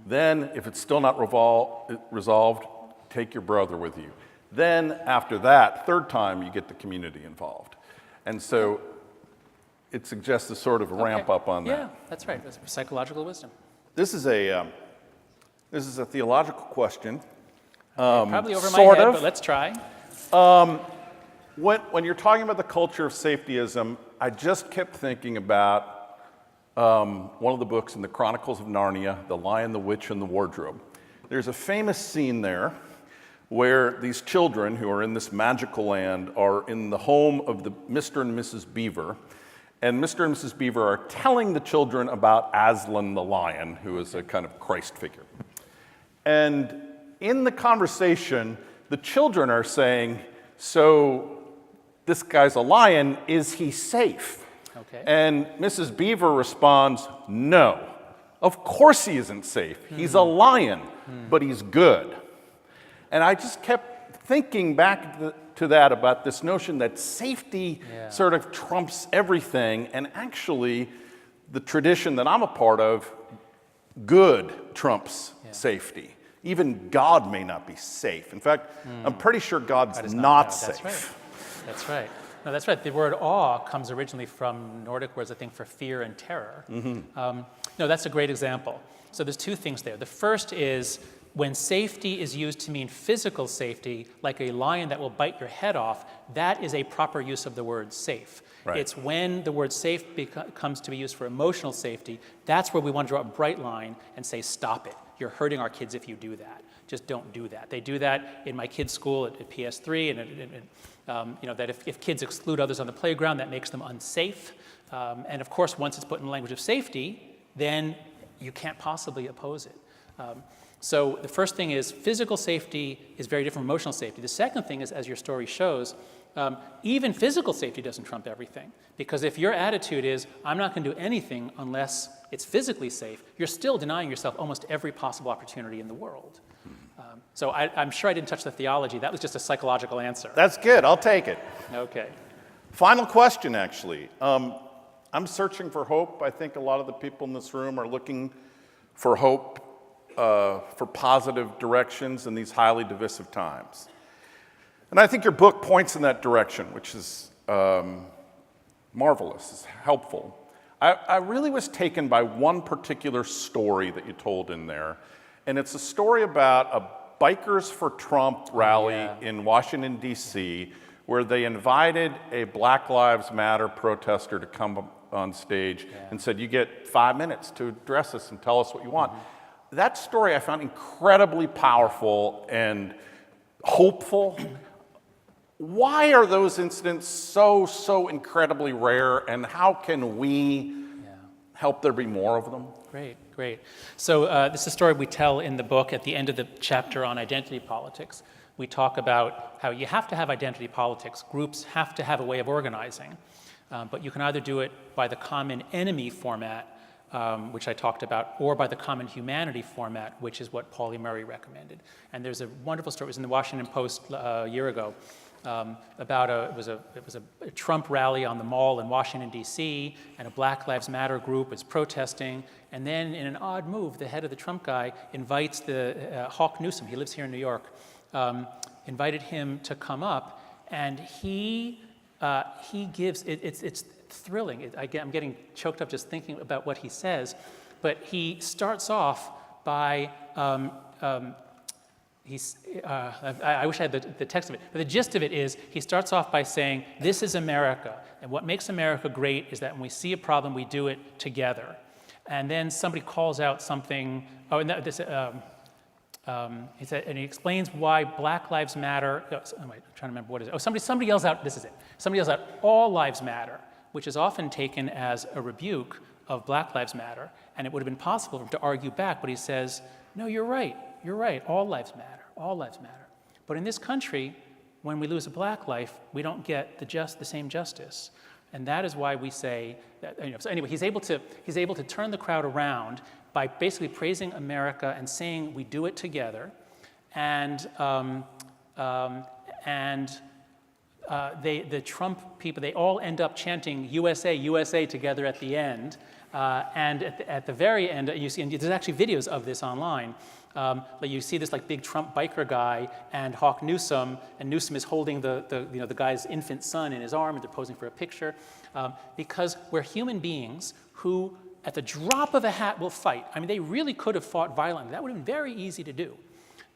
Then, if it's still not resolved, take your brother with you. Then, after that, third time, you get the community involved. And so it suggests a sort of ramp up on that. Yeah, that's right. That's psychological wisdom. This is a theological question. Probably over my sort head, of. but let's try. When you're talking about the culture of safetyism, I just kept thinking about one of the books in the Chronicles of Narnia, The Lion, the Witch, and the Wardrobe. There's a famous scene there where these children who are in this magical land are in the home of the Mr. and Mrs. Beaver, and Mr. and Mrs. Beaver are telling the children about Aslan the lion, who is a kind of Christ figure. And in the conversation, the children are saying, so this guy's a lion, is he safe? Okay. And Mrs. Beaver responds, no, of course he isn't safe. He's a lion, but he's good. And I just kept thinking back to that about this notion that safety sort of trumps everything, and actually the tradition that I'm a part of, good trumps safety. Even God may not be safe. In fact, I'm pretty sure God's not safe. That's right. No, that's right. The word awe comes originally from Nordic words, I think, for fear and terror. No, that's a great example. So there's two things there. The first is when safety is used to mean physical safety, like a lion that will bite your head off, that is a proper use of the word safe. Right. It's when the word safe comes to be used for emotional safety, that's where we want to draw a bright line and say, stop it. You're hurting our kids if you do that. Just don't do that. They do that in my kids' school at PS3, and that if kids exclude others on the playground, that makes them unsafe. And of course, once it's put in the language of safety, then you can't possibly oppose it. So the first thing is physical safety is very different from emotional safety. The second thing is, as your story shows, even physical safety doesn't trump everything. Because if your attitude is, I'm not going to do anything unless it's physically safe, you're still denying yourself almost every possible opportunity in the world. So I'm sure I didn't touch the theology. That was just a psychological answer. That's good. I'll take it. Okay. Final question, actually. I'm searching for hope. I think a lot of the people in this room are looking for hope, for positive directions in these highly divisive times. And I think your book points in that direction, which is marvelous, it's helpful. I really was taken by one particular story that you told in there, and it's a story about a Bikers for Trump rally in Washington, D.C., where they invited a Black Lives Matter protester to come on stage and said, you get 5 minutes to address us and tell us what you want. That story I found incredibly powerful and hopeful. Why are those incidents so incredibly rare, and how can we help there be more of them? Great. So this is a story we tell in the book at the end of the chapter on identity politics. We talk about how you have to have identity politics. Groups have to have a way of organizing. But you can either do it by the common enemy format, which I talked about, or by the common humanity format, which is what Pauli Murray recommended. And there's a wonderful story. It was in the Washington Post a year ago it was a Trump rally on the Mall in Washington, D.C., and a Black Lives Matter group was protesting. And then, in an odd move, the head of the Trump guy invites the Hawk Newsom, he lives here in New York, invited him to come up, and he gives, it's thrilling. I'm getting choked up just thinking about what he says, but he starts off by, I wish I had the text of it, but the gist of it is he starts off by saying, this is America, and what makes America great is that when we see a problem, we do it together. And then somebody calls out something, he said, and he explains why Black Lives Matter, I'm trying to remember what it is. Somebody yells out, this is it. Somebody yells out, all lives matter, which is often taken as a rebuke of Black Lives Matter. And it would have been possible for him to argue back, but he says, no, you're right, all lives matter, all lives matter. But in this country, when we lose a black life, we don't get the same justice. And that is why we say that, so anyway, he's able to turn the crowd around by basically praising America and saying we do it together. And the Trump people, they all end up chanting USA, USA together at the end. And at the very end, you see, and there's actually videos of this online, but you see this like big Trump biker guy and Hawk Newsom, and Newsom is holding the guy's infant son in his arm, and they're posing for a picture, because we're human beings who, at the drop of a hat, will fight. I mean, they really could have fought violently. That would have been very easy to do.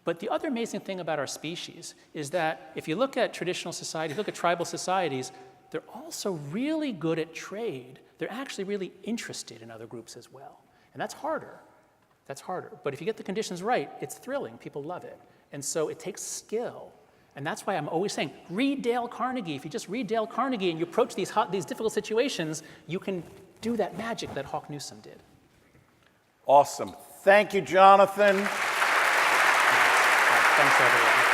But the other amazing thing about our species is that if you look at traditional society, if you look at tribal societies, they're also really good at trade. They're actually really interested in other groups as well. And that's harder. That's harder. But if you get the conditions right, it's thrilling. People love it. And so it takes skill. And that's why I'm always saying, read Dale Carnegie. If you just read Dale Carnegie and you approach these difficult situations, you can do that magic that Hawk Newsom did. Awesome. Thank you, Jonathan. Thanks, everyone.